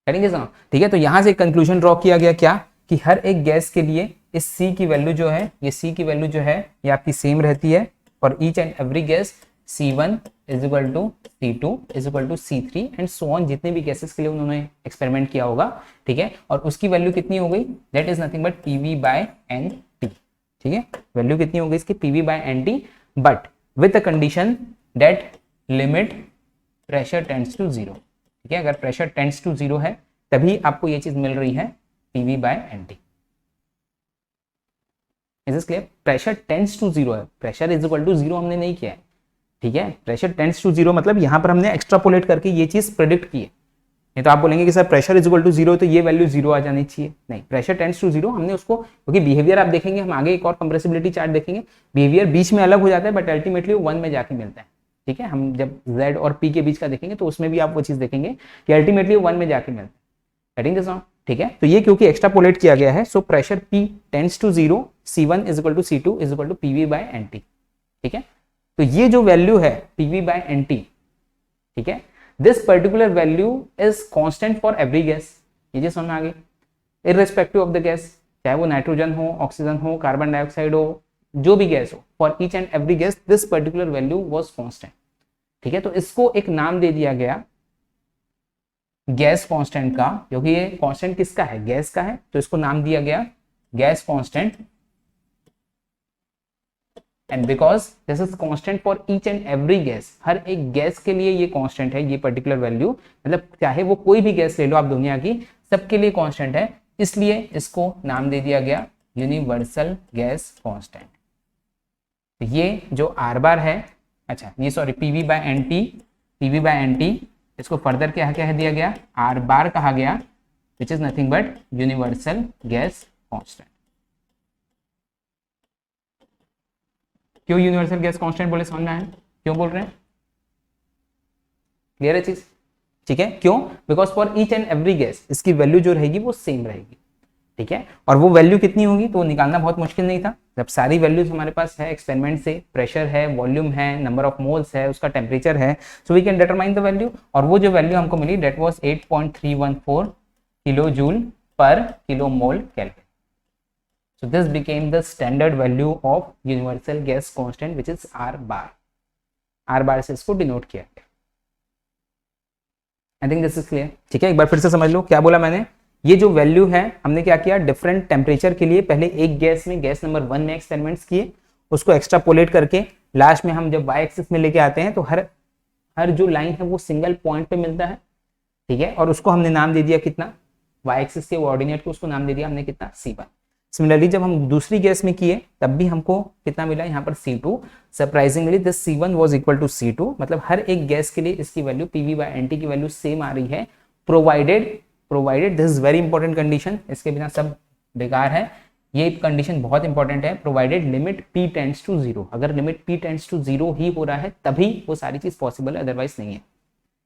करेंगे समझ, ठीक है। तो यहां से कंक्लूजन ड्रॉ किया गया क्या, कि हर एक गैस के लिए इस सी की वैल्यू जो है, ये सी की वैल्यू जो है ये आपकी सेम रहती है for each and every gas, C1 is equal to C2 is equal to C3 and so on, जितने भी गैसेस के लिए उन्होंने एक्सपेरिमेंट किया होगा, ठीक है। और उसकी वैल्यू कितनी हो गई, that is nothing but PV by NT, ठीक है। वैल्यू कितनी हो गई इसकी, PV by NT, but with the condition that limit pressure tends to 0, ठीक है। अगर प्रेशर टेंड्स टू 0 है तभी आपको ये चीज मिल रही है PV by NT। Is this clear? Pressure tends to 0 है, प्रेशर इज इक्वल टू 0 हमने नहीं किया है, ठीक है। प्रेशर टेंड्स टू 0 मतलब यहां पर हमने एक्स्ट्रापोलेट करके ये चीज प्रेडिक्ट की है। नहीं तो आप बोलेंगे कि sir pressure is equal to 0 तो ये वैल्यू 0 आ जानी चाहिए, नहीं, प्रेशर टेंड्स टू 0 हमने उसको, क्योंकि बिहेवियर आप देखेंगे, हम आगे एक और कंप्रेसिबिलिटी चार्ट देखेंगे, बिहेवियर बीच में अलग हो जाता है बट अल्टीमेटली 1 में जाके मिलता है, ठीक है। हम जब Z और P के बीच का देखेंगे तो उसमें भी आप वो चीज देखेंगे कि अल्टीमेटली 1 में जाके मिलता है, गेटिंग दिस नाउ, ठीक है। तो ये क्योंकि एक्स्ट्रापोलेट किया गया है, so pressure P tends to 0, C1 is equal to C2 is equal to PV by NT, ठीक है। तो ये जो वैल्यू है PV बाय NT, ठीक है, this particular value is constant for every gas, ये जो समझ में आ गई, इररिस्पेक्टिव ऑफ द गैस, चाहे वो नाइट्रोजन हो, ऑक्सीजन हो, कार्बन डाइऑक्साइड हो, जो भी गैस हो, for each and every gas this particular value was constant, ठीक है। तो इसको एक नाम दे दिया गया गैस कांस्टेंट का, क्योंकि ये कांस्टेंट किसका है, गैस का है, तो इसको नाम दिया गया gas constant, and because this is constant for each and every gas, हर एक गैस के लिए ये कांस्टेंट है, ये पर्टिकुलर वैल्यू, मतलब चाहे वो कोई भी गैस ले लो आप दुनिया की, सबके लिए कांस्टेंट है, इसलिए इसको नाम दे दिया गया यूनिवर्सल गैस कांस्टेंट। ये जो आर बार है, अच्छा ये सॉरी PV बाय NT, इसको फर्दर क्या कह दिया गया, आर बार कहा गया, विच is nothing but universal gas constant. क्यों यूनिवर्सल गैस कांस्टेंट बोले, समझ में आया क्यों बोल रहे हैं, क्लियर है चीज, ठीक है। क्यों, because for each and every gas इसकी वैल्यू जो रहेगी वो सेम रहेगी, ठीक है। और वो वैल्यू कितनी होगी तो निकालना बहुत मुश्किल नहीं था, जब सारी वैल्यूज हमारे पास है एक्सपेरिमेंट से, प्रेशर है, वॉल्यूम है, नंबर ऑफ मोल्स है, उसका टेम्परेचर है, so we can determine the value. और वो जो वैल्यू हमको मिली that was 8.314 kilo joule per kilo mole kelvin. So this became the standard value of universal gas constant which is R bar. R bar से इसको denote किया गया। I think this is clear, ठीक है। एक बार फिर से समझ लो क्या बोला मैंने, ये जो वैल्यू है हमने क्या किया, डिफरेंट टेम्परेचर के लिए पहले एक गैस में, गैस नंबर 1 में एक्सपेरिमेंट्स किए, उसको एक्स्ट्रापोलेट करके लास्ट में हम जब वाई एक्सिस में लेके आते हैं तो हर जो लाइन है वो सिंगल पॉइंट पे मिलता है, ठीक है। और उसको हमने नाम दे दिया कितना, वाई एक्सिस के कोऑर्डिनेट को उसको नाम दे दिया हमने कितना, C1। सिमिलरली जब हम दूसरी गैस में किए तब भी हमको कितना मिला, यहाँ पर C2। Surprisingly this C1 was equal to C2, मतलब हर एक गैस के लिए इसकी वैल्यू PV बाय NT की वैल्यू सेम आ रही है, provided this is very important condition, इसके बिना सब बेकार है, ये कंडीशन बहुत इंपॉर्टेंट है, provided limit P tends to 0, अगर लिमिट P टेंड्स टू 0 ही हो रहा है तभी वो सारी चीज पॉसिबल है, अदरवाइज नहीं है,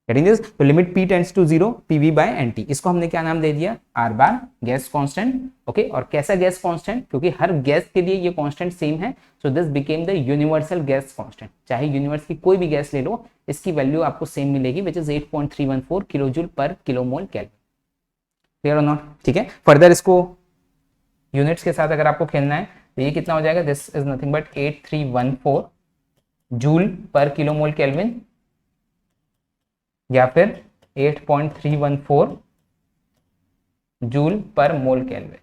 गेटिंग दिस। तो limit P tends to 0 PV by NT, इसको हमने क्या नाम दे दिया, R bar, gas constant, okay. और कैसा गैस कांस्टेंट, क्योंकि हर गैस के लिए ये कांस्टेंट सेम है, so this became the universal gas constant, चाहे यूनिवर्स की कोई भी गैस ले लो इसकी वैल्यू आपको सेम मिलेगी, which is 8.314 kilo joule per kilo mole kelvin, clear और नॉट, ठीक है। फर्दर इसको यूनिट्स के साथ अगर आपको खेलना है तो ये कितना हो जाएगा, this is nothing but 8314 joule per kilo mole kelvin, या फिर 8.314 जूल पर मोल kelvin.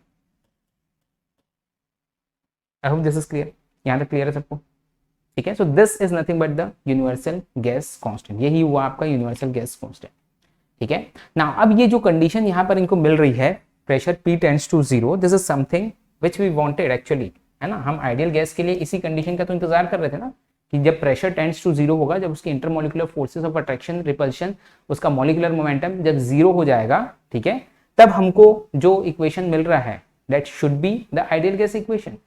I hope this is clear, यहां तक क्लियर है सबको, ठीक है। So this is nothing but the universal gas constant, यही हुआ आपका यूनिवर्सल गैस कांस्टेंट, ठीक है ना। अब ये जो कंडीशन यहाँ पर इनको मिल रही है, pressure P tends to 0, this is something which we wanted actually, है ना। हम आइडियल गैस के लिए इसी कंडीशन का तो इंतजार कर रहे थे ना, कि जब प्रेशर टेंड्स टू 0 होगा, जब उसकी intermolecular forces of attraction, repulsion, उसका मॉलिक्यूलर मोमेंटम जब 0 हो जाएगा, ठीक है, तब हमको जो इक्वेशन मिल रहा है that should be the ideal gas equation,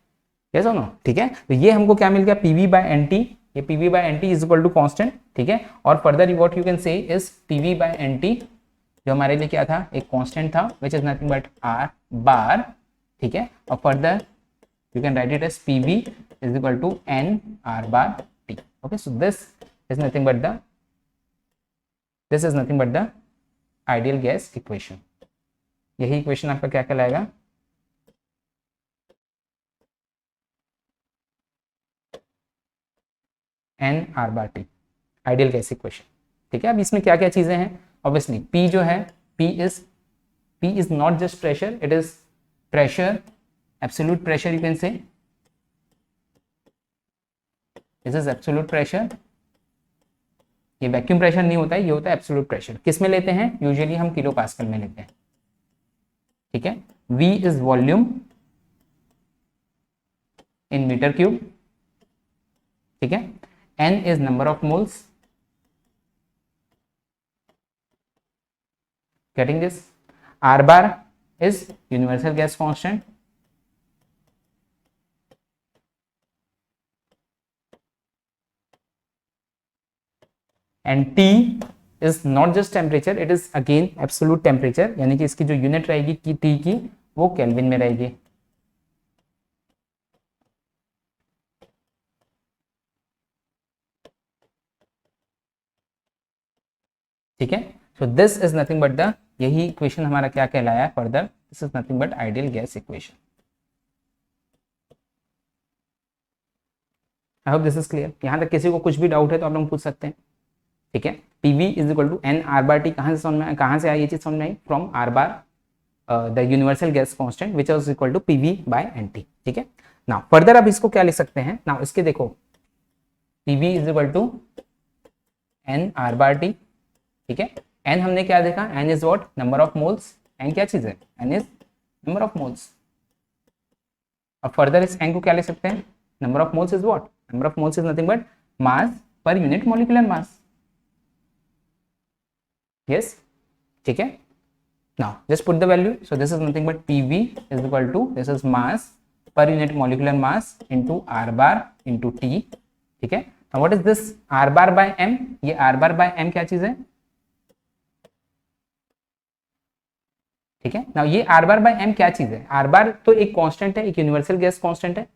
yes और नो, ठीक है। तो ये हमको क्या मिल गया, PV बाय NT, ये PV by NT is equal to constant, ठीक है। और further what you can say is PV by NT जो हमारे लिए क्या था, एक कांस्टेंट था, which is nothing but R bar, ठीक है। और further you can write it as PV is equal to n r bar T. Okay, so this is nothing but the ideal gas equation. यही equation आपका क्या कहलाएगा, n r bar T, ideal gas equation. ठीक है, अब इसमें क्या क्या चीजें हैं. ऑब्वियसली P जो है, P is not just pressure, it is pressure, absolute pressure you can say. This is absolute pressure. ये वैक्यूम प्रेशर नहीं होता है, ये होता है एब्सोल्यूट प्रेशर. किस में लेते हैं, यूजुअली हम किलो पास्कल में लेते हैं. ठीक है, V is volume in meter cube. ठीक है, N is number of moles. Getting this? R bar is universal gas constant. And T is not just temperature, it is again absolute temperature. यानी कि इसकी जो यूनिट रहेगी की T की, वो केल्विन में रहेगी. ठीक है, so this is nothing but the, यही इक्वेशन हमारा क्या कहलाया है further, this is nothing but ideal gas equation. I hope this is clear. यहां तक किसी को कुछ भी डाउट है तो आप लोग पूछ सकते हैं. ठीक है, PV is equal to n r bar T. कहां से समझ में, कहां से आई ये चीज समझ में आई, from r bar the universal gas constant which is equal to PV by NT. ठीक है, नाउ फर्दर अब इसको क्या लिख सकते हैं, नाउ इसके देखो, PV is equal to n r bar T. ठीक है, n हमने क्या देखा, n is what, number of moles. n क्या चीज है, n is number of moles. अब फर्दर इस n को क्या लिख सकते हैं, number of moles is what, number of moles is nothing but mass per unit molecular mass. Yes, ठीक है, now just put the value. So this is nothing but PV is equal to, this is mass per unit molecular mass into r bar into T. ठीक है, now what is this r bar by m, ये r bar by m क्या चीज है. ठीक है, now ये r bar by m क्या चीज है, r bar तो एक कांस्टेंट है, एक यूनिवर्सल गैस कांस्टेंट है.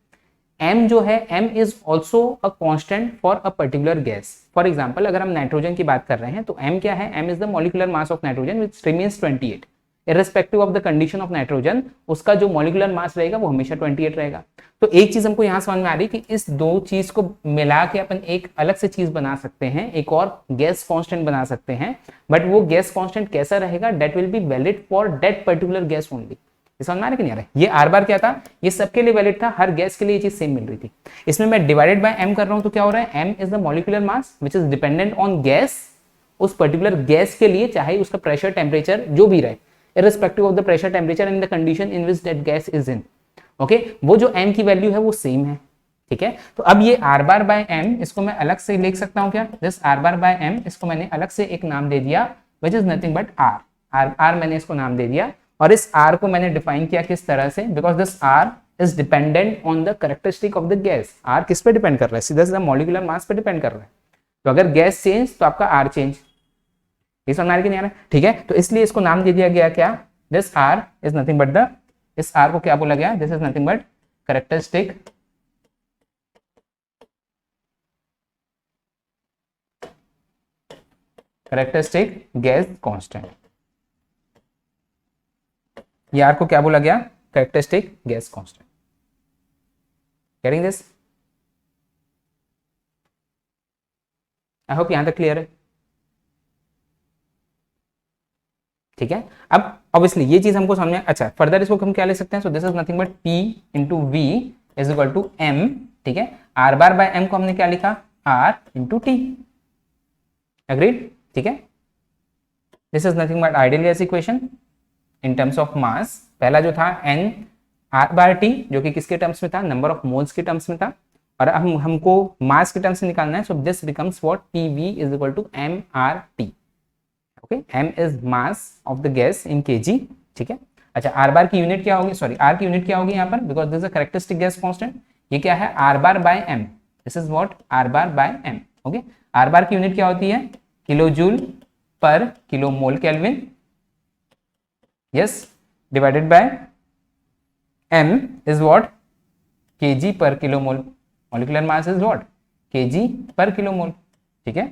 m जो है, m is also a constant for a particular gas. For example अगर हम नाइट्रोजन की बात कर रहे हैं तो m क्या है, m is the molecular mass of nitrogen which remains 28. Irrespective of the condition of nitrogen, उसका जो मॉलिक्यूलर मास रहेगा वो हमेशा 28 रहेगा. तो एक चीज हमको यहाँ समझ में आ रही है कि इस दो चीज को मिला के अपन एक अलग से चीज बना सकते हैं, एक और गैस कांस्टेंट बना सकते हैं. बट वो गैस कांस्टेंट कैसा रहेगा, that will be valid for that particular gas only. समझ में आ रहा है कि नहीं आ रहा है. ये r bar क्या था, ये सबके लिए वैलिड था, हर गैस के लिए ये चीज सेम मिल रही थी. इसमें मैं डिवाइडेड बाय m कर रहा हूं तो क्या हो रहा है, m is the molecular mass which is dependent on gas. उस पर्टिकुलर गैस के लिए चाहे उसका प्रेशर टेम्परेचर जो भी रहे, irrespective of the pressure temperature and the condition in which that gas is in. Okay, वो जो m की वैल्यू है वो सेम है. ठीक है, तो अब ये r bar by m, इसको मैं अलग से लिख सकता हूं क्या, this r bar by m, इसको मैंने अलग से एक नाम दे दिया which is nothing but r मैंने इसको नाम दे दिया. और इस r को मैंने डिफाइन किया किस तरह से, because this r is dependent on the characteristic of the gas. r किस पे डिपेंड कर रहा है, सीधा सीधा मॉलिक्यूलर मास पे डिपेंड कर रहा है. तो अगर गैस चेंज तो आपका r चेंज. ये समझ नहीं आ रहा है. ठीक है, तो इसलिए इसको नाम दे दिया गया क्या, this r is nothing but the, इस r को क्या बोला गया, this is nothing but characteristic gas constant. ये r को क्या बोला गया, characteristic gas constant. Getting this, I hope यहां तक क्लियर है. ठीक है, अब ऑब्वियसली ये चीज हमको समझ में, अच्छा फर्दर इसको हम क्या ले सकते हैं, so this is nothing but P into V is equal to M. ठीक है, R bar बाय M को हमने क्या लिखा, R इंटू T. एग्रीड. ठीक है, this is nothing but ideal gas equation in terms of mass. पहला जो था N R bar T जो कि किसके टर्म्स में था, नंबर ऑफ मोल्स के टर्म्स में था, और हमको मास के टर्म्स से निकालना है. So this becomes what, PV is equal to MRT. Okay, m is mass of the gas in kg. ठीक है, अच्छा r bar की यूनिट क्या होगी, सॉरी r की यूनिट क्या होगी यहाँ पर, because this is a characteristic gas constant. ये क्या है, r bar by m, this is what r bar by m. Okay, r bar की यूनिट क्या होती है, kilo joule per kilo mole kelvin. Yes, divided by m is what, KG per kilomole, molecular mass is what, KG per kilomole, ठीक है।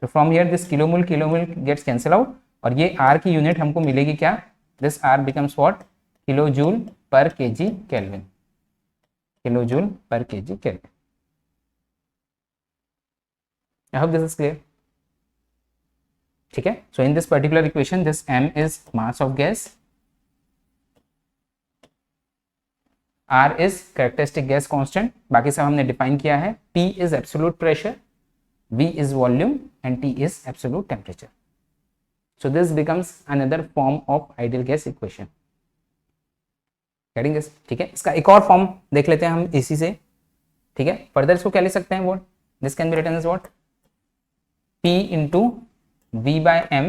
तो from here this kilomole gets cancel out, और ये R की unit हमको मिलेगी क्या, this R becomes what, kilo joule per KG kelvin, kilo joule per KG kelvin. I hope this is clear, ठीक है। So in this particular equation this m is mass of gas, r is characteristic gas constant, बाकी सब हमने define किया है, p is absolute pressure, v is volume and t is absolute temperature. So this becomes another form of ideal gas equation. Getting this? ठीक है, इसका एक और फॉर्म देख लेते हैं हम इसी से, ठीक है। फर्दर इसको क्या लिख सकते हैं, what this can be written as what, p into v by m,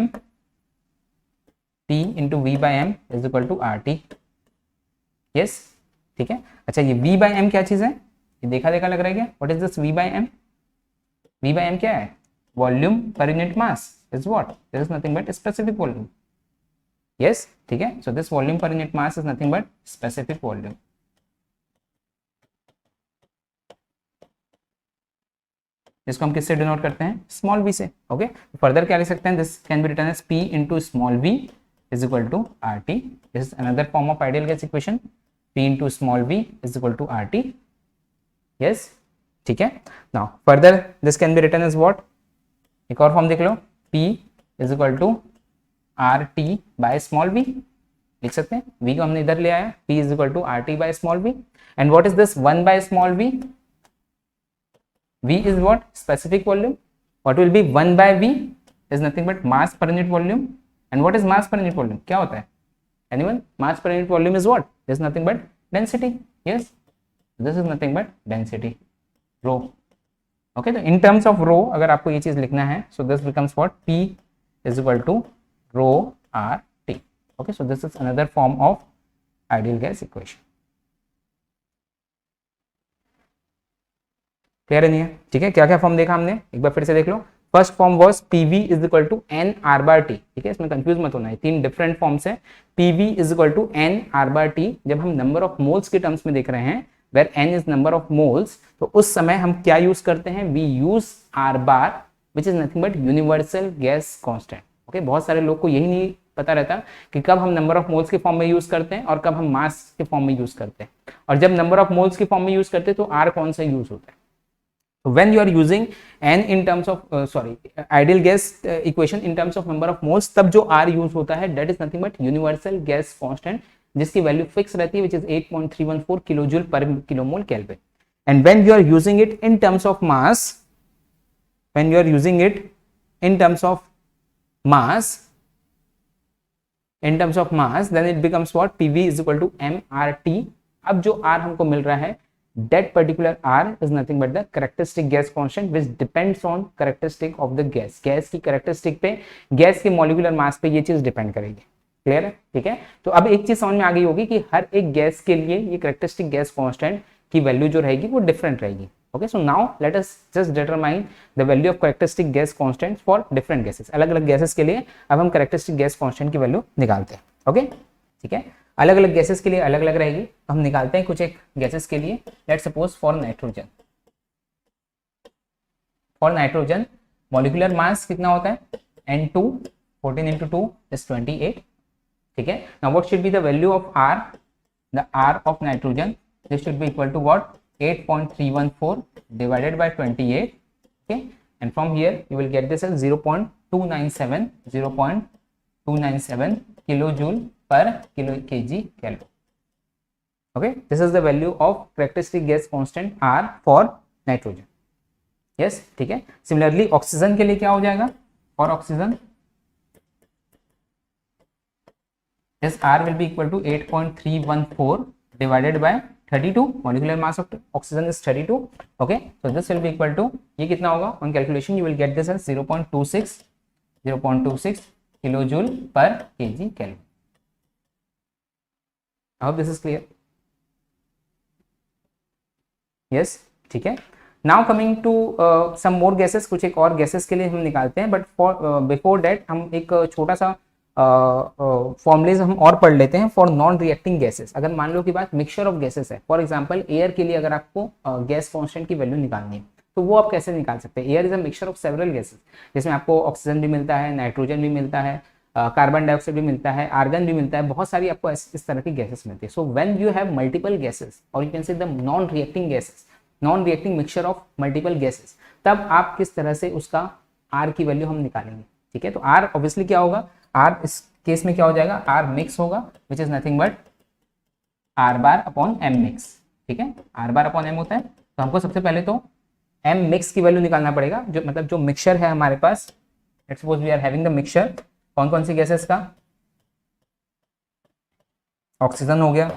p into v by m is equal to RT. yes, ठीक है। अच्छा ये v by m क्या चीज है, ये देखा देखा लग रहा है क्या, what is this v by m, V by m क्या है, volume per unit mass is what, this is nothing but specific volume, yes, ठीक है। So this volume per unit mass is nothing but specific volume. इसको हम किससे denote करते हैं, small v से, ओके। फर्दर क्या लिख सकते हैं, this can be written as p into small v is equal to RT, this is another form of ideal gas equation, p into small v is equal to RT, yes, ठीक है। Now further this can be written as what, एक और form देख लो, p is equal to RT by small v, लिख सकते हैं, v को हमने इधर ले आया, p is equal to RT by small v, and what is this 1 by small v, v is what, specific volume, what will be 1 by v is nothing but mass per unit volume, and what is mass per unit volume, क्या होता है, anyone, mass per unit volume is what, is nothing but density, yes, this is nothing but density, rho, okay। तो in terms of rho अगर आपको ये चीज लिखना है, so this becomes what, p is equal to rho RT, okay। so this is another form of ideal gas equation, clear है नहीं है, ठीक है। क्या क्या फॉर्म देखा हमने, एक बार फिर से देख लो, first form was PV is equal to n R bar T, ठीक है, इसमें कंफ्यूज मत होना है, तीन डिफरेंट फॉर्म्स है, PV is equal to n R bar T, जब हम नंबर ऑफ मोल्स के टर्म्स में देख रहे हैं, where n is number of moles, तो उस समय हम क्या यूज करते हैं, we use R bar which is nothing but universal gas constant, okay. बहुत सारे लोग को यही नहीं पता रहता कि कब हम नंबर ऑफ मोल्स के फॉर्म में यूज करते हैं और कब हम मास के फॉर्म में यूज करते हैं, और जब नंबर ऑफ मोल्स के फॉर्म में यूज करते हैं तो R कौन सा यूज होता है। When you are using n in terms of ideal gas equation in terms of number of moles, तब जो R use होता है that is nothing but universal gas constant, जिसकी वैल्यू फिक्स रहती है, which is 8.314 किलोजूल पर kilomole kelvin. And when you are using it in terms of mass, when you are using it in terms of mass, then it becomes what, PV is equal to mRT। अब जो R हमको मिल रहा है, that particular R is nothing but the characteristic gas constant which depends on characteristic of the gas, gas की characteristic पे, gas के molecular mass पे ये चीज डिपेंड करेगी, क्लियर है, ठीक है। तो अब एक चीज समझ में आ गई होगी कि हर एक गैस के लिए ये characteristic gas constant की वैल्यू जो रहेगी वो डिफरेंट रहेगी, okay. So now let us just determine the value of characteristic gas constant for different gases, अलग अलग गैसेस के लिए अब हम characteristic gas constant की वैल्यू निकालते हैं, ओके, ठीक है। अलग अलग गैसेस के लिए अलग अलग रहेगी, तो हम निकालते हैं कुछ एक गैसेस के लिए, let's suppose for nitrogen, molecular mass कितना होता है, N2, 14 into 2 is 28, ठीक है। Now what should be the value of R, the R of nitrogen, this should be equal to what, 8.314 divided by 28, okay, and from here you will get this as 0.297 kilojoule per kg Kelvin, okay। this is the value of characteristic gas constant R for nitrogen, yes, ठीक है। similarly oxygen के लिए क्या हो जाएगा, for oxygen this R will be equal to 8.314 divided by 32, molecular mass of oxygen is 32, okay। so this will be equal to, ये कितना होगा, on calculation you will get this as 0.26 kilojoule per kg Kelvin। I hope this is clear, yes, ठीक है। Now coming to some more gases, कुछ एक और gases के लिए हम निकालते हैं, but for before that हम एक छोटा सा फॉर्मुलेज हम और पढ़ लेते हैं फॉर नॉन रिएक्टिंग गैसेस। अगर मान लो कि बात मिक्सचर ऑफ गैसेस है, फॉर एग्जांपल एयर के लिए अगर आपको गैस कांस्टेंट की वैल्यू निकालनी है तो वो आप कैसे निकाल सकते हैं? Air is a mixture of several gases, जिसमें आपको ऑक्सीजन भी मिलता है, नाइट्रोजन भी मिलता है, कार्बन डाइऑक्साइड भी मिलता है, आर्गन भी मिलता है, बहुत सारी आपको इस तरह की गैसेस मिलती है। So when you have multiple gases और you can say the non reacting gases, non reacting mixture of multiple gases, तब आप किस तरह से उसका आर की वैल्यू हम निकालेंगे। ठीक है, तो आर ऑब्वियसली क्या होगा, आर इस केस में क्या हो जाएगा, आर मिक्स होगा which is nothing but R bar upon M mix. ठीक है, आर बार अपॉन एम होता है, तो हमको सबसे पहले तो एम मिक्स की वैल्यू निकालना पड़ेगा, जो मतलब जो मिक्सचर है हमारे पास, let's suppose we are having the mixture, कौन कौन सी गैसेस का, ऑक्सीजन हो गया,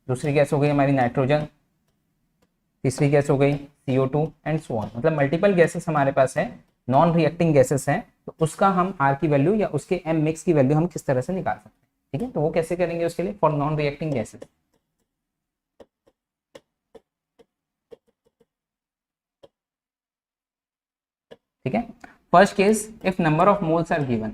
दूसरी गैस हो गई हमारी नाइट्रोजन, तीसरी गैस हो गई CO2 एंड सो ऑन, मतलब मल्टीपल गैसेस हमारे पास है, नॉन रिएक्टिंग गैसेस हैं, तो उसका हम आर की वैल्यू या उसके एम मिक्स की वैल्यू हम किस तरह से निकाल सकते हैं। ठीक है, तो वो कैसे करेंगे उसके लिए, फॉर नॉन रिएक्टिंग गैसेस। ठीक है, first case if number of moles are given,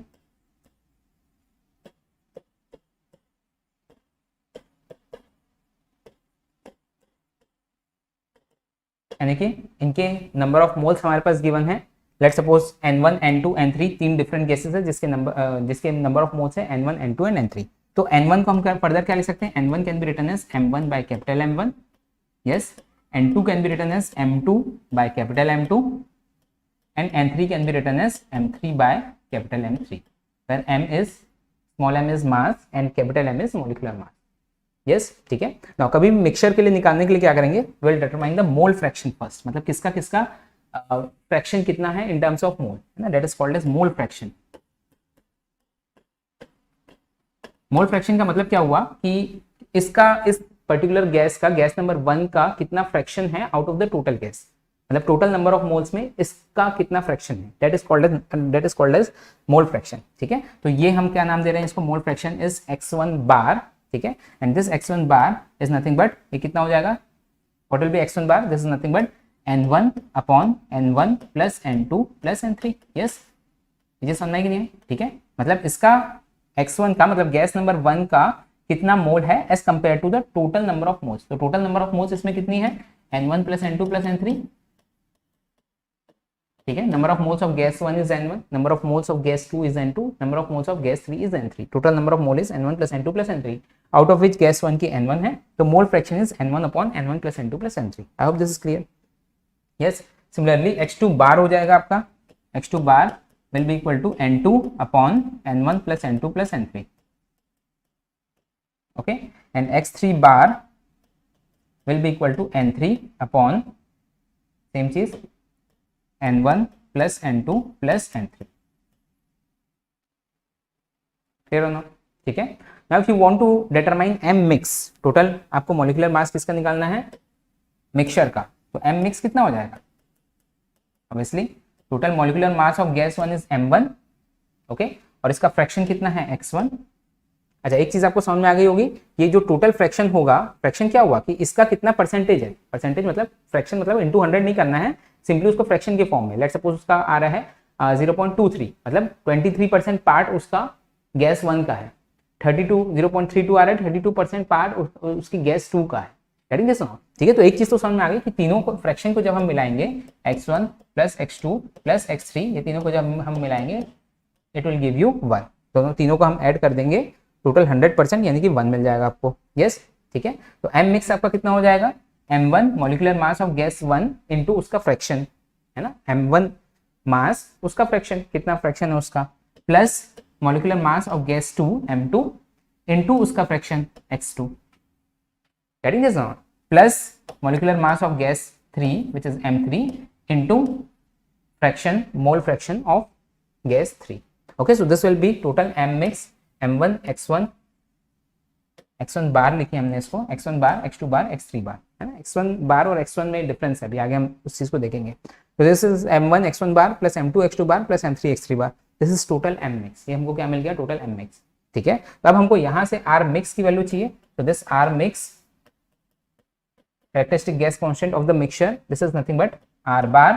यानी कि इनके नंबर ऑफ मोल्स हमारे पास गिवन है, let suppose N1 N2 N3 तीन डिफरेंट गैसेस है जिसके नंबर ऑफ मोल्स है N1 N2 एंड N3। तो N1 को हम फर्दर क्या लिख सकते हैं, N1 can be written as M1 by capital M1, yes, N2 can be written as M2 by capital M2 and N3 can be written as M3 by capital M3, where M is small m is mass and capital M is molecular mass। Yes, ठीक है। Now कभी mixture के लिए निकालने के लिए क्या करेंगे, will determine the mole fraction first, मतलब किसका किसका फ्रैक्शन कितना है इन टर्म्स ऑफ मोल, है ना, that is called as mole fraction. Mole fraction का मतलब क्या हुआ कि इसका इस पर्टिकुलर गैस का, गैस नंबर 1 का कितना फ्रैक्शन है out of the total gas, मतलब टोटल नंबर ऑफ मोल्स में इसका कितना फ्रैक्शन है, that is called as mole fraction. ठीक है, तो ये हम क्या नाम दे रहे हैं इसको, मोल फ्रैक्शन इज x1 बार। ठीक है, and this x1 bar is nothing but, ये कितना हो जाएगा, what will be x1 bar, this is nothing but N1 upon N1 plus N2 plus N3। Yes, ये समझना है कि नहीं है? ठीक है, मतलब इसका x1 का मतलब गैस नंबर 1 का कितना मोल है as compare to the total number of moles, तो टोटल नंबर ऑफ मोल्स इसमें कितनी है, N1 plus N2 plus N3। ठीक है, number of moles of gas 1 is N1, number of moles of gas 2 is N2, number of moles of gas 3 is N3, total number of mole is N1 plus N2 plus N3, out of which gas 1 की N1 है, तो mole fraction is N1 upon N1 plus N2 plus N3। I hope this is clear. Yes, similarly x2 बार हो जाएगा आपका, x2 bar will be equal to N2 upon N1 plus N2 plus N3, okay, and x3 bar will be equal to N3 upon same चीज N1 plus N2 plus N3, clear or not? ठीक है, now if you want to determine M mix, total आपको molecular mass किसका निकालना है, mixture का, तो M mix कितना हो जाएगा, obviously total molecular mass of gas 1 is M1, okay, और इसका फ्रैक्शन कितना है x1। अच्छा, एक चीज आपको समझ में आ गई होगी, ये जो टोटल फ्रैक्शन होगा, फ्रैक्शन क्या हुआ कि इसका कितना परसेंटेज है, परसेंटेज मतलब फ्रैक्शन मतलब इनटू 100 नहीं करना है, सिंपली उसको फ्रैक्शन के फॉर्म में, लेट्स सपोज उसका आ रहा है 0.23, मतलब 23% पार्ट उसका गैस 1 का है, 0.32 आ रहा है, 32% पार्ट उसकी गैस 2 का है, ठीक है। तो एक चीज तो समझ में आ गई कि तीनों को फ्रैक्शन को जब हम मिलाएंगे x1 plus x2 plus x3, ये तीनों को जब हम मिलाएंगे इट विल गिव यू 1, तो तीनों को हम ऐड कर देंगे, टोटल 100% यानी कि 1 मिल जाएगा आपको। यस, ठीक है, तो M मिक्स आपका कितना हो जाएगा, M1 molecular mass of gas 1 into उसका फ्रैक्शन, है ना, M1 मास उसका फ्रैक्शन, कितना फ्रैक्शन है उसका, plus molecular mass of gas 2 M2 into उसका fraction x2, getting this now, plus molecular mass of gas 3 which is M3 into fraction, mole fraction of gas 3, okay, so this will be total M mix M1 x1 बार लिखिए हमने इसको, x1 bar x2 bar x3 बार, है ना, x1 बार और x1 में difference है, अभी आगे हम उस चीज को देखेंगे। तो this is M1 x1 bar plus M2 x2 bar plus M3 x3 bar, this is total M mix, ये हमको क्या मिल गया, टोटल M mix। ठीक है, तो अब हमको यहाँ से R mix की वैल्यू चाहिए, तो this R mix characteristic gas constant of the mixture, this is nothing but R bar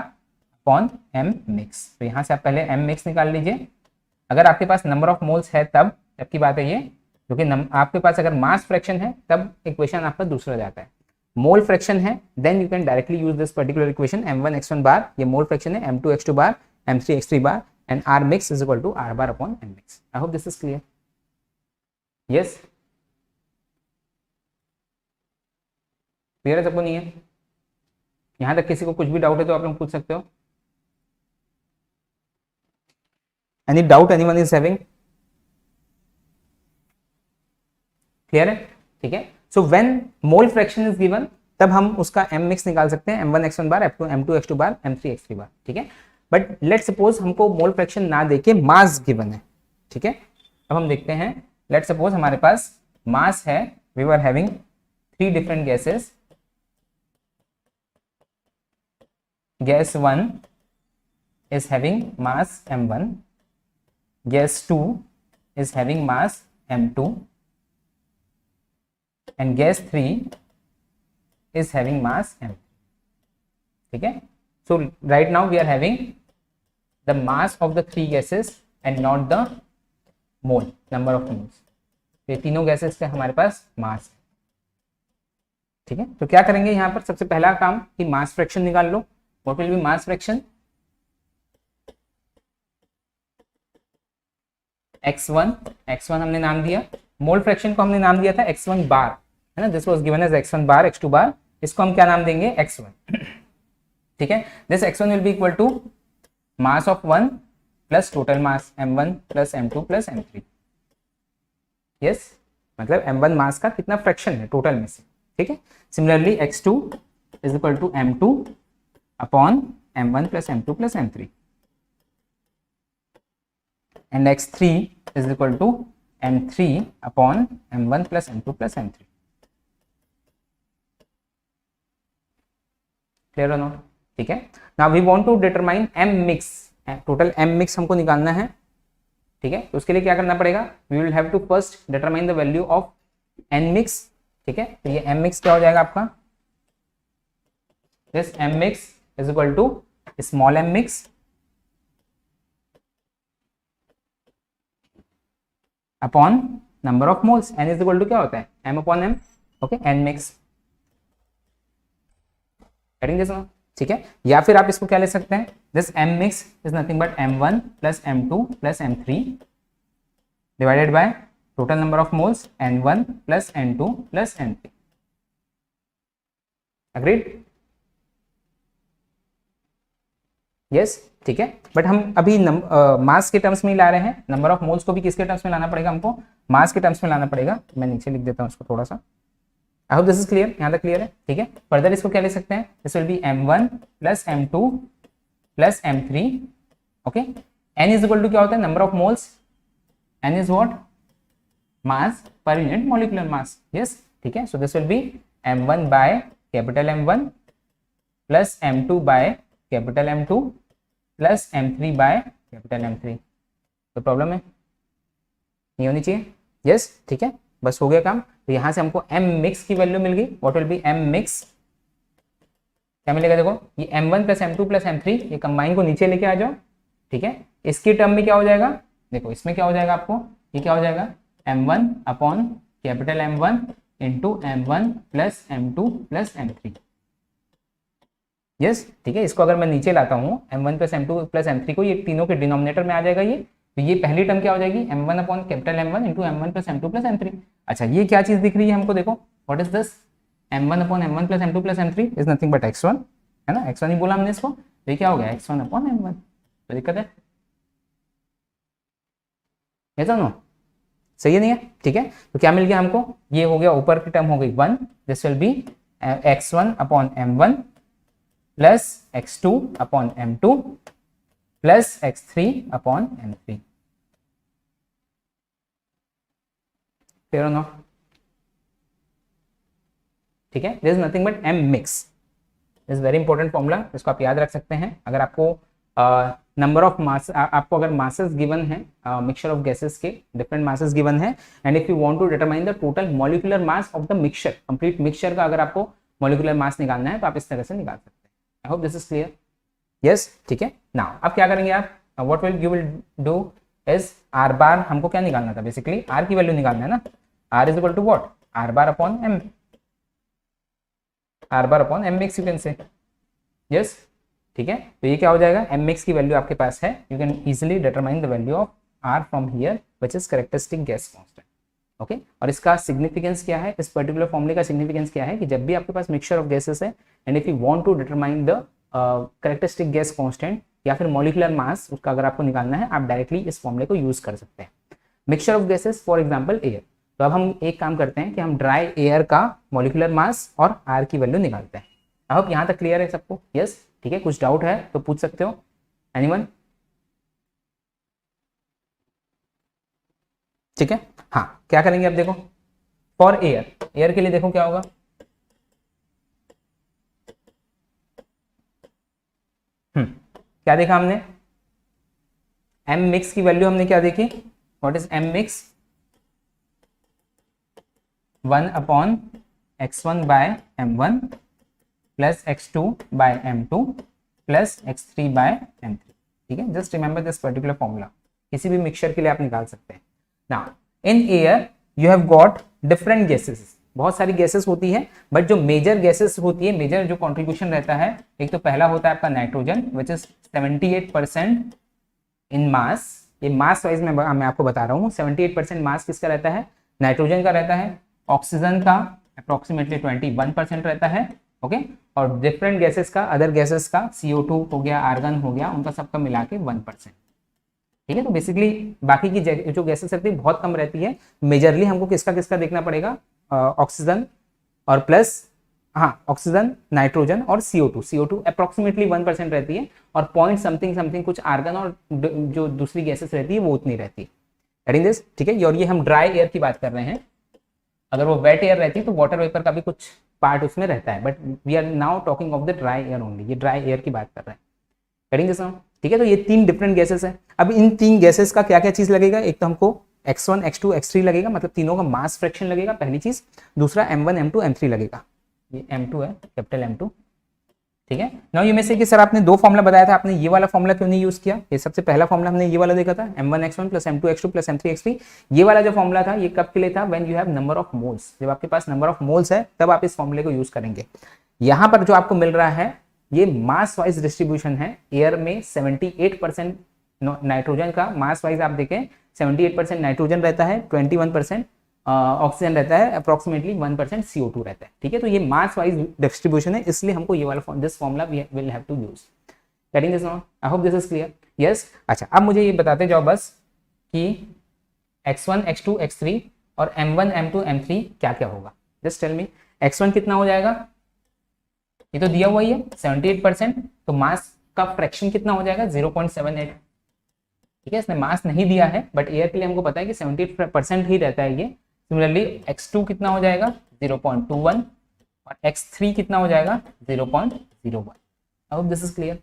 upon M mix, तो यहाँ से आप पहले M mix निकाल लीजिए, अगर आपके पास नंबर ऑफ मोल्स है तब की बात है ये, क्योंकि आपके पास अगर मास फ्रैक्शन है तब इक्वेशन आपका दूसरा जाता है। मोल फ्रैक्शन है then you can directly use this particular equation m1 x1 bar, ये मोल फ्रैक्शन है, m2 x2 bar, m3 x3 bar and r mix is equal to r bar upon m mix. I hope this is clear. Yes, clear है सबको? नहीं है? यहां तक किसी को कुछ भी डाउट है तो आप लोग पूछ सकते हो। Any doubt anyone is having? Clear है? ठीक है। So when mole fraction is given तब हम उसका m मिक्स निकाल सकते हैं, m1 x1 bar, m2 x2 bar, m3 x3 bar. ठीक है, बट लेट सपोज हमको मोल फ्रैक्शन ना देके मास गिवन है। ठीक है, अब हम देखते हैं, लेट सपोज हमारे पास मास है, we were having 3 different gases, gas 1 is having mass m1, gas 2 is having mass m2 and gas 3 is having mass m. ठीक है, so right now we are having the mass of the 3 gases and not the mole, number of moles. ये तीनों gases के हमारे पास mass है। ठीक है, तो क्या करेंगे यहाँ पर, सबसे पहला काम कि मास फ्रैक्शन निकाल लो। What will be mass fraction? x1 हमने नाम दिया, मोल फ्रैक्शन को हमने नाम दिया था x1 बार, है ना, this was given as x1 bar, x2 bar, इसको हम क्या नाम देंगे? x1। ठीक है, this x1 will be equal to mass of 1 plus total mass m1 plus m2 plus m3। Yes, मतलब m1 मास का कितना फ्रैक्शन है टोटल में से। ठीक है, similarly x2 is equal to m2 upon m1 plus m2 plus m3 and x3 is equal to m3 upon m1 plus m2 plus m3. Clear or not? ठीक है, now we want to determine m mix, total m mix हमको निकालना है। ठीक है, तो उसके लिए क्या करना पड़ेगा? we will have to first determine the value of n mix। ठीक है, तो ये m mix क्या हो जाएगा आपका? this m mix is equal to small m mix upon number of moles, n is equal to क्या होता है? m upon m। Okay, n mix, करेंगे दिस ना। ठीक है, या फिर आप इसको क्या ले सकते हैं, this m mix is nothing but m1 plus m2 plus m3 divided by total number of moles n1 plus n2 plus n3। Agreed? Yes, ठीक है, बट हम अभी मास के टर्म्स में ही ला रहे हैं, नंबर ऑफ मोल्स को भी किसके टर्म्स में लाना पड़ेगा? हमको मास के टर्म्स में लाना पड़ेगा। मैं नीचे लिख देता हूं इसको थोड़ा सा। आई होप दिस इज क्लियर, यहाँ तक क्लियर है? ठीक है, फर्दर इसको क्या ले सकते हैं? This will be m1 plus m2 plus m3। Okay, n is equal to क्या होता है? Number of moles, n is what? Mass per unit molecular mass. Yes, ठीक है, so this will be m1 by capital M1 plus m2 by capital M2 plus m3 by capital M3। तो problem है नहीं होनी चाहिए। Yes, ठीक है, बस हो गया काम। तो यहां से हमको m मिक्स की वैल्यू मिल गई। What will B m mix? क्या मिलेगा? देखो, ये m1 plus m2 plus m3, ये कंबाइन को नीचे लेके आ जाओ। ठीक है, इसकी टर्म में क्या हो जाएगा? देखो, इसमें क्या हो जाएगा आपको? ये क्या हो जाएगा? m1 upon capital M1 into m1 plus m2 plus m3। Yes, ठीक है, इसको अगर मैं नीचे लाता हूँ m1 plus m2 plus m3 को, ये तीनों के डिनोमिनेटर में आ जाएगा ये। तो ये पहली टर्म क्या हो जाएगी? m1 upon capital M1 into m1 plus m2 plus m3। अच्छा, ये क्या चीज दिख रही है हमको? देखो, what is this? m1 upon m1 plus m2 plus m3 is nothing but x1, है ना, x1 ही बोला हमने इसको। तो ये क्या हो गया? x1 upon m1। तो दिक्कत है? ऐसा नो सही है? नहीं है? ठीक है, तो क्या मिल गया हमको? ये हो गया, ऊपर की टर्म हो गई 1, this will be x1 upon m1 plus x2 upon m2 plus x3 upon m3। Clear no? ठीक है, this is nothing but m mix, is very important formula, इसको आप याद रख सकते हैं। अगर आपको नंबर ऑफ मास, आपको अगर मासेस गिवन है, मिक्सचर ऑफ गैसेस के डिफरेंट मासेस गिवन है, and if you want to determine the total molecular mass of the mixture, complete mixture का अगर आपको मॉलिक्यूलर मास निकालना है तो आप इस तरह से निकाल सकते हैं। आई hope this is clear. Yes, ठीक है, नाउ अब क्या करेंगे आप? What will you will do? Is are बार, हमको क्या निकालना था बेसिकली, आर की वैल्यू निकालना है ना, R is equal to what, R bar upon M, R bar upon M mix you can say, yes, ठीक है। तो ये क्या हो जाएगा, एम मिक्स की वैल्यू आपके पास है, you can easily determine the value of R from here which is characteristic gas constant, okay. और इसका सिग्निफिकेंस क्या है, इस पर्टिकुलर फॉर्मूले का सिग्निफिकेंस क्या है कि जब भी आपके पास मिक्सचर ऑफ गैसेस है and if you want to determine the characteristic gas constant या फिर मॉलिक्यूलर मास, उसका अगर आपको निकालना है आप डायरेक्टली इस फॉर्मूले को यूज कर सकते हैं। Mixture of gases for example air, तो अब हम एक काम करते हैं कि हम ड्राई एयर का मॉलिक्यूलर मास और आर की वैल्यू निकालते हैं। आई होप यहाँ तक क्लियर है सबको, यस, ठीक है। कुछ डाउट है तो पूछ सकते हो, एनीवन, ठीक है। हाँ, क्या करेंगे अब देखो, फॉर एयर, एयर के लिए देखो क्या होगा, क्या देखा हमने, एम मिक्स की वैल्यू हमने क्या देखी, what is M mix, 1 upon x1 by m1 plus x2 by m2 plus x3 by m3, ठीक है। Just remember this particular formula, किसी भी मिक्सचर के लिए आप निकाल सकते हैं। Now in air you have got different gases, बहुत सारी गैसेस होती है, बट जो मेजर गैसेस होती है, मेजर जो कंट्रीब्यूशन रहता है, एक तो पहला होता है आपका नाइट्रोजन विच इज 78% इन मास, ये मास वाइज में मैं आपको बता रहा हूँ, 78% मास किसका रहता है, नाइट्रोजन का रहता है, ऑक्सीजन का अप्रोक्सीमेटली 21% रहता है, ओके। और डिफरेंट गैसेस का, अदर गैसेस का, CO2 हो गया, आर्गन हो गया, उनका सबका मिला के 1%, ठीक है। तो बेसिकली बाकी की जो गैसेस रहती है बहुत कम रहती है, मेजरली हमको किसका किसका देखना पड़ेगा, ऑक्सीजन और प्लस, हाँ, ऑक्सीजन, नाइट्रोजन और CO2 अप्रोक्सीमेटली 1% रहती है, और पॉइंट समथिंग समथिंग कुछ आर्गन और जो दूसरी गैसेस रहती है वो उतनी रहती है, दिस, ठीक है। और ये हम ड्राई एयर की बात कर रहे हैं, अगर वो वेट एयर रहती है तो वाटर वेपर का भी कुछ पार्ट उसमें रहता है, but we are now talking of the dry air only, ये ड्राई एयर की बात कर रहे हैं, ठीक है। तो ये 3 डिफरेंट गैसेस है। अब इन 3 गैसेस का क्या क्या चीज लगेगा, एक तो हमको x1 x2 x3 लगेगा, मतलब तीनों का मास फ्रैक्शन लगेगा, पहली चीज। दूसरा m1 m2 m3 लगेगा, ये m2 है, कैपिटल M2, ठीक है। नाउ ये में से कि सर आपने 2 फॉर्मूला बताया था, आपने ये वाला फॉर्मूला क्यों नहीं यूज किया, ये सबसे पहला फॉर्मूला हमने ये वाला देखा था, m1 x1 plus m2 x2 plus m3 x3, ये वाला जो फॉर्मूला था ये कब के लिए था, when you have number of moles, जब आपके पास नंबर ऑफ मोल्स है तब आप इस फॉर्मूले को यूज करेंगे। यहाँ पर जो आपको मिल रहा है ये मास वाइज डिस्ट्रीब्यूशन है, एयर में 78% नाइट्रोजन का मास वाइज आप देखें 78% नाइट्रोजन रहता है, 21% ऑक्सीजन रहता है, अप्रोक्सीमेटली 1% CO2 रहता है, ठीक है। तो ये मास वाइज डिस्ट्रीब्यूशन है, इसलिए हमको ये वाला this formula we will have to use, getting this now, I hope this is clear, yes. अच्छा, अब मुझे ये बताते जाओ बस कि x1 x2 x3 और m1 m2 m3 क्या क्या होगा, जस्ट टेल मी। x1 कितना हो जाएगा, ये तो दिया हुआ ही है 78%, तो मास का फ्रैक्शन कितना हो जाएगा 0.78, ठीक है। इसने मास नहीं दिया है, बट एयर के लिए हमको पता है कि 78% ही रहता है ये। सिमिलरली x2 कितना हो जाएगा 0.21 और x3 कितना हो जाएगा 0.01, आई hope this is clear,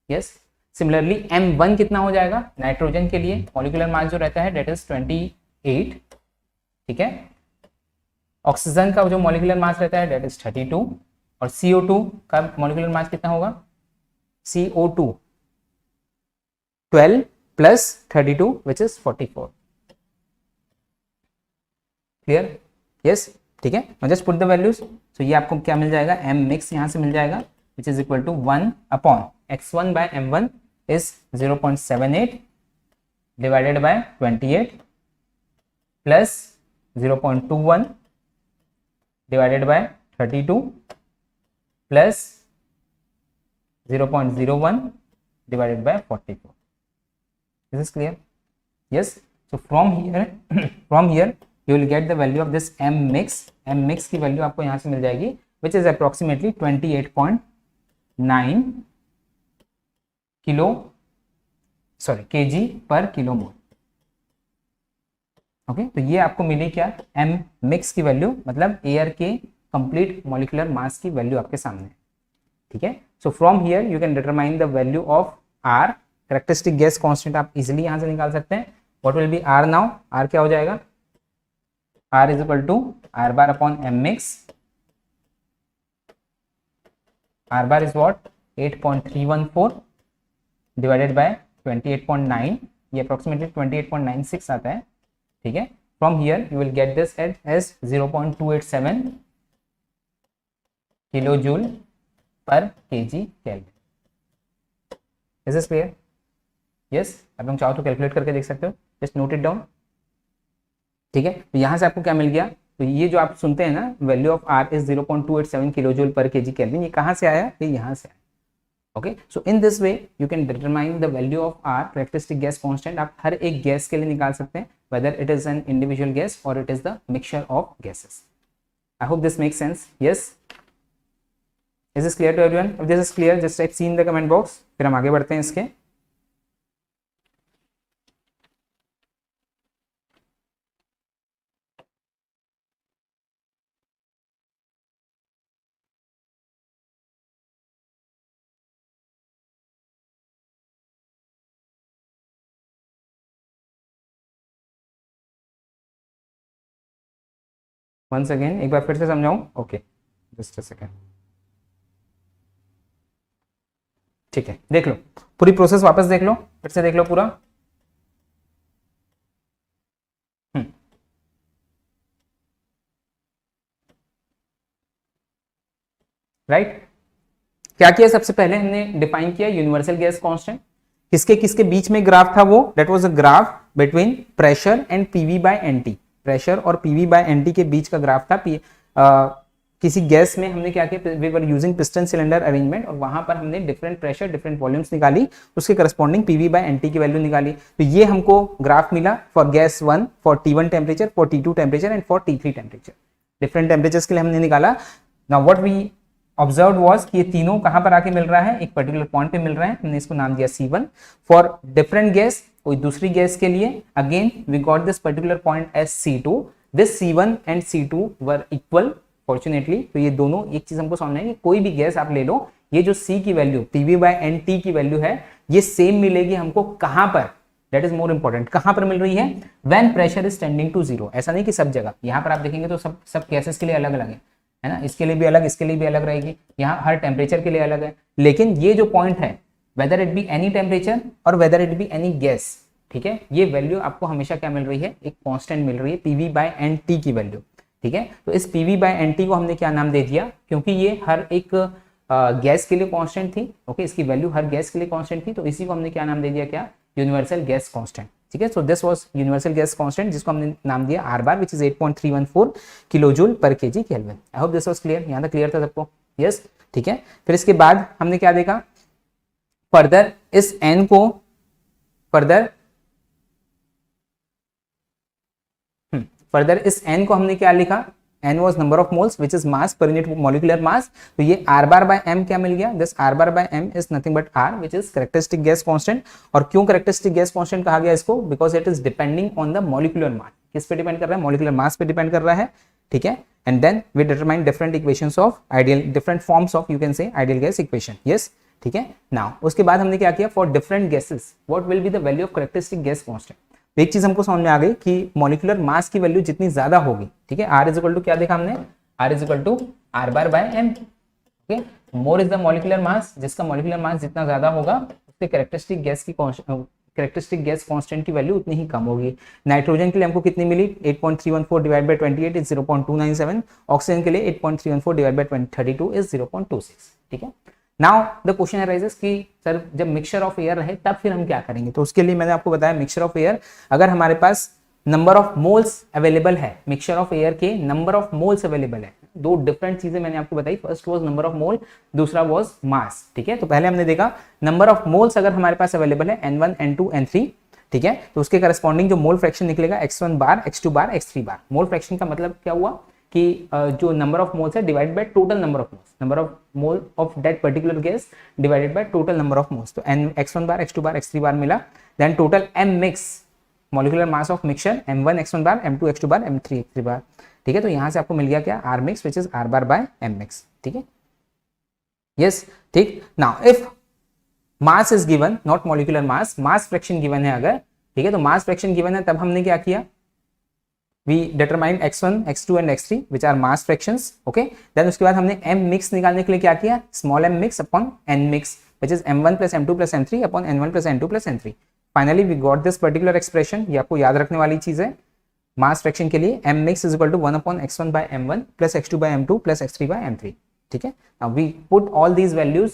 yes. Similarly m1 कितना हो जाएगा, नाइट्रोजन के लिए मॉलिक्यूलर मास जो रहता है डेट इज 28, ठीक है। ऑक्सीजन का जो मॉलिक्यूलर मास रहता है डेट इज 32, और CO2 का मॉलिक्यूलर मास कितना होगा, CO2 12 plus 32 which is 44, clear, yes, ठीक है। मैं जस्ट पुट द वैल्यूज, तो ये आपको क्या मिल जाएगा, m मिक्स यहाँ से मिल जाएगा which is equal to 1 upon x1 by m1 is 0.78 divided by 28 plus 0.21 divided by 32 plus 0.01 divided by 44. This is clear? Yes. So from here you will get the value of this m mix. m mix की value आपको यहाँ से मिल जाएगी which is approximately 28.9 kg per kilomole. Okay, तो ये आपको मिली क्या, m mix की वैल्यू, मतलब एयर के कंप्लीट मॉलिक्यूलर मास की वैल्यू आपके सामने, ठीक है। So from here you can determine the value of R, characteristic gas constant आप इजीली यहां से निकाल सकते हैं। What will be R now, R क्या हो जाएगा, R is equal to R bar upon M mix, R bar is what 8.314 divided bye 28.9 ये अप्रोक्सीमेटली 28.96 आता है, ठीक है। From here you will get this as 0.287 kilo joule per KG kelvin. Is this clear? Yes, अब हम चाहो तो calculate करके देख सकते हो, जस्ट नोट इट डाउन, ठीक है। तो यहाँ से आपको क्या मिल गया, तो ये जो आप सुनते हैं ना, value of R is 0.287 kilo joule per KG kelvin, ये कहाँ से आया? ये यहाँ से आया। Okay, so in this way you can determine the value of R characteristic gas constant. आप हर एक गैस के लिए निकाल सकते हैं, whether it is an individual gas or it is the mixture of gases. I hope this makes sense. Yes, is this clear to everyone? If this is clear, just type C in the comment box. फिर हम आगे बढ़ते हैं इसके। Once again एक बार फिर से समझाऊं? ओके, जस्ट अ सेकेंड, ठीक है। देख लो पूरी प्रोसेस, वापस देख लो, फिर से देख लो पूरा। राइट, क्या किया? सबसे पहले हमने डिफाइन किया यूनिवर्सल गैस कांस्टेंट। किसके किसके बीच में ग्राफ था वो? That was a graph between pressure and PV by NT. Pressure और पीवी बाय एनटी के बीच का ग्राफ था। किसी गैस में हमने क्या किया, we were using piston cylinder arrangement, और वहां पर हमने डिफरेंट प्रेशर डिफरेंट वॉल्यूम्स निकाली, उसके करस्पॉन्डिंग पीवी बाय एनटी की वैल्यू निकाली। तो ये हमको ग्राफ मिला for gas 1, for T1 temperature, for T2 temperature and for T3 temperature. Different temperatures के लिए हमने निकाला। Now what we observe was कि ये तीनों कहां पर आके मिल रहा है? एक पर्टिकुलर पॉइंट पे मिल रहा है, हमने इसको नाम दिया C1। फॉर डिफरेंट गैस, कोई दूसरी गैस के लिए, again we got this particular point as C2। This C1 and C2 were equal fortunately. तो ये दोनों, एक चीज हमको समझना है कि कोई भी गैस आप ले लो, ये जो C की value PV by N T की वैल्यू है, ये सेम मिलेगी हमको कहां पर? दैट इज मोर इंपॉर्टेंट, कहां पर मिल रही है? When pressure is tending to zero. ऐसा नहीं कि सब जगह, यहां पर आप देखेंगे तो सब गैसेस के लिए अलग अलग है ना, इसके लिए भी अलग, इसके लिए भी अलग रहेगी, यहाँ हर टेम्परेचर के लिए अलग है। लेकिन ये जो पॉइंट है, whether it be any temperature और whether it be any gas, ठीक है, ये वैल्यू आपको हमेशा क्या मिल रही है? एक कांस्टेंट मिल रही है, पीवी बाय एन टी की वैल्यू, ठीक है। तो इस पीवी बाय एन टी को हमने क्या नाम दे दिया? क्योंकि ये हर एक गैस के लिए कांस्टेंट थी, ओके, इसकी वैल्यू हर गैस के लिए कांस्टेंट थी, तो इसी को हमने क्या नाम दे दिया? क्या? यूनिवर्सल गैस कांस्टेंट, ठीक है। So this was universal gas constant, जिसको हमने नाम दिया are bar, which is 8.314 kilo joule per KG kelvin. I hope this was clear, यहाँ तक क्लियर था सबको? यस, ठीक है। फिर इसके बाद हमने क्या देखा? फर्दर इस एन को फर्दर इस एन को हमने क्या लिखा? n was number of moles which is mass per unit molecular mass। तो ये r bar by m क्या मिल गया? this r bar by m is nothing but r which is characteristic gas constant। और क्यों characteristic gas constant कहा गया इसको? because it is depending on the molecular mass। किस पे डिपेंड कर रहा है? molecular mass पे डिपेंड कर रहा है, ठीक है। and then we determine different equations of ideal, different forms of you can say ideal gas equation। yes, ठीक है। now उसके बाद हमने क्या किया? for different gases what will be the value of characteristic gas constant। एक चीज हमको समझ में आ गई कि मॉलिक्यूलर मास की वैल्यू जितनी ज्यादा होगी, ठीक है, R इज इक्वल टू क्या देखा हमने? R is equal to R bar by M, okay. More is the molecular mass, जिसका मॉलिक्यूलर मास जितना ज्यादा होगा, उसके कैरेक्टरिस्टिक गैस कांस्टेंट की वैल्यू उतनी ही कम होगी। नाइट्रोजन के लिए हमको कितनी मिली? 8.314 डिवाइड बाय 28 इज 0.297। ऑक्सीजन के लिए 8.314 डिवाइड बाय 32 इज 0.26, ठीक है। नाउ द क्वेश्चन अराइजेस कि सर जब मिक्सचर ऑफ एयर रहे तब फिर हम क्या करेंगे? तो उसके लिए मैंने आपको बताया मिक्सचर ऑफ एयर, अगर हमारे पास नंबर ऑफ मोल्स अवेलेबल है, मिक्सचर ऑफ एयर के नंबर ऑफ मोल्स अवेलेबल है, दो डिफरेंट चीजें मैंने आपको बताई। फर्स्ट वाज नंबर ऑफ मोल, दूसरा वाज मास, ठीक है। तो पहले हमने देखा नंबर ऑफ मोल्स अगर हमारे पास अवेलेबल है n1 n2 n3, ठीक है, तो उसके करस्पॉन्डिंग जो मोल फ्रैक्शन निकलेगा x1 bar x2 bar x3 बार। मोल फ्रैक्शन का मतलब क्या हुआ कि जो नंबर ऑफ मोल्स है divide by total number of moles, number of mole of that particular gas divided by total number of moles. तो n x1 bar x2 bar x3 bar मिला, then total m mix, molecular mass of mixture m1 x1 bar m2 x2 bar m3 x3 bar, ठीक है। तो यहां से आपको मिल गया क्या? r mix which is r bar by m mix, ठीक है। यस, ठीक। Now if mass is given, not molecular mass, mass fraction given है अगर, ठीक है, तो मास फ्रैक्शन गिवन है तब हमने क्या किया? we determine x1 x2 and x3 which are mass fractions, okay। then उसके बाद हमने m mix निकालने के लिए क्या किया? small m mix upon n mix which is m1 plus m2 plus m3 upon n1 plus n2 plus n3। Finally we got this particular expression, ये आपको याद रखने वाली चीज है मास फ्रैक्शन के लिए, m mix is equal to 1/x1 by m1 plus x2 by m2 plus x3 by m3, ठीक है। Now we put all these values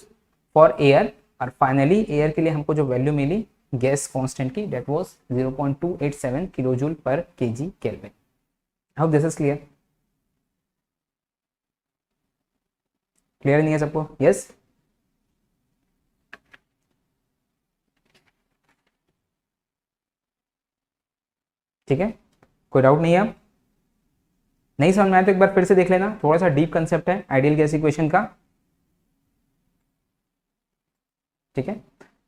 for air, और फाइनली एयर के लिए हमको जो वैल्यू मिली गैस कांस्टेंट की, that was 0.287 kilojoule per kg kelvin. How this is clear? Clear नहीं है सबको? यस ठीक है, कोई डाउट नहीं है? अब नहीं समझ में आया तो एक बार फिर से देख लेना, थोड़ा सा डीप कंसेप्ट है आइडियल गैस इक्वेशन का, ठीक है।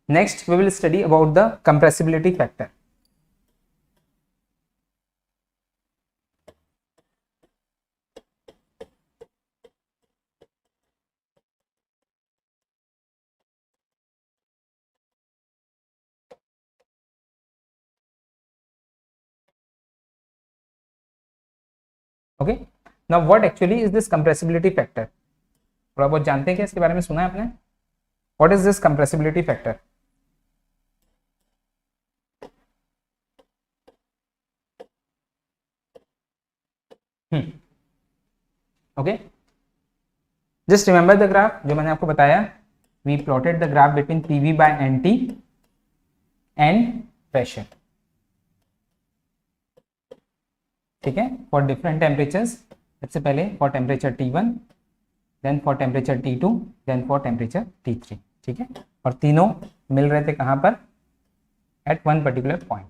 Next we will study about the compressibility factor. Okay, now what actually is this compressibility factor? थोड़ा बहुत जानते हैं क्या इसके बारे में, सुना है आपने? What is this compressibility factor? Okay, just remember the graph जो मैंने आपको बताया, we plotted the graph between PV by NT and pressure, ठीक है, फॉर डिफरेंट टेम्परेचर्स। सबसे पहले for temperature T1, then for temperature T2, then for temperature T3, ठीक है, और तीनों मिल रहे थे कहां पर? एट वन पर्टिकुलर पॉइंट,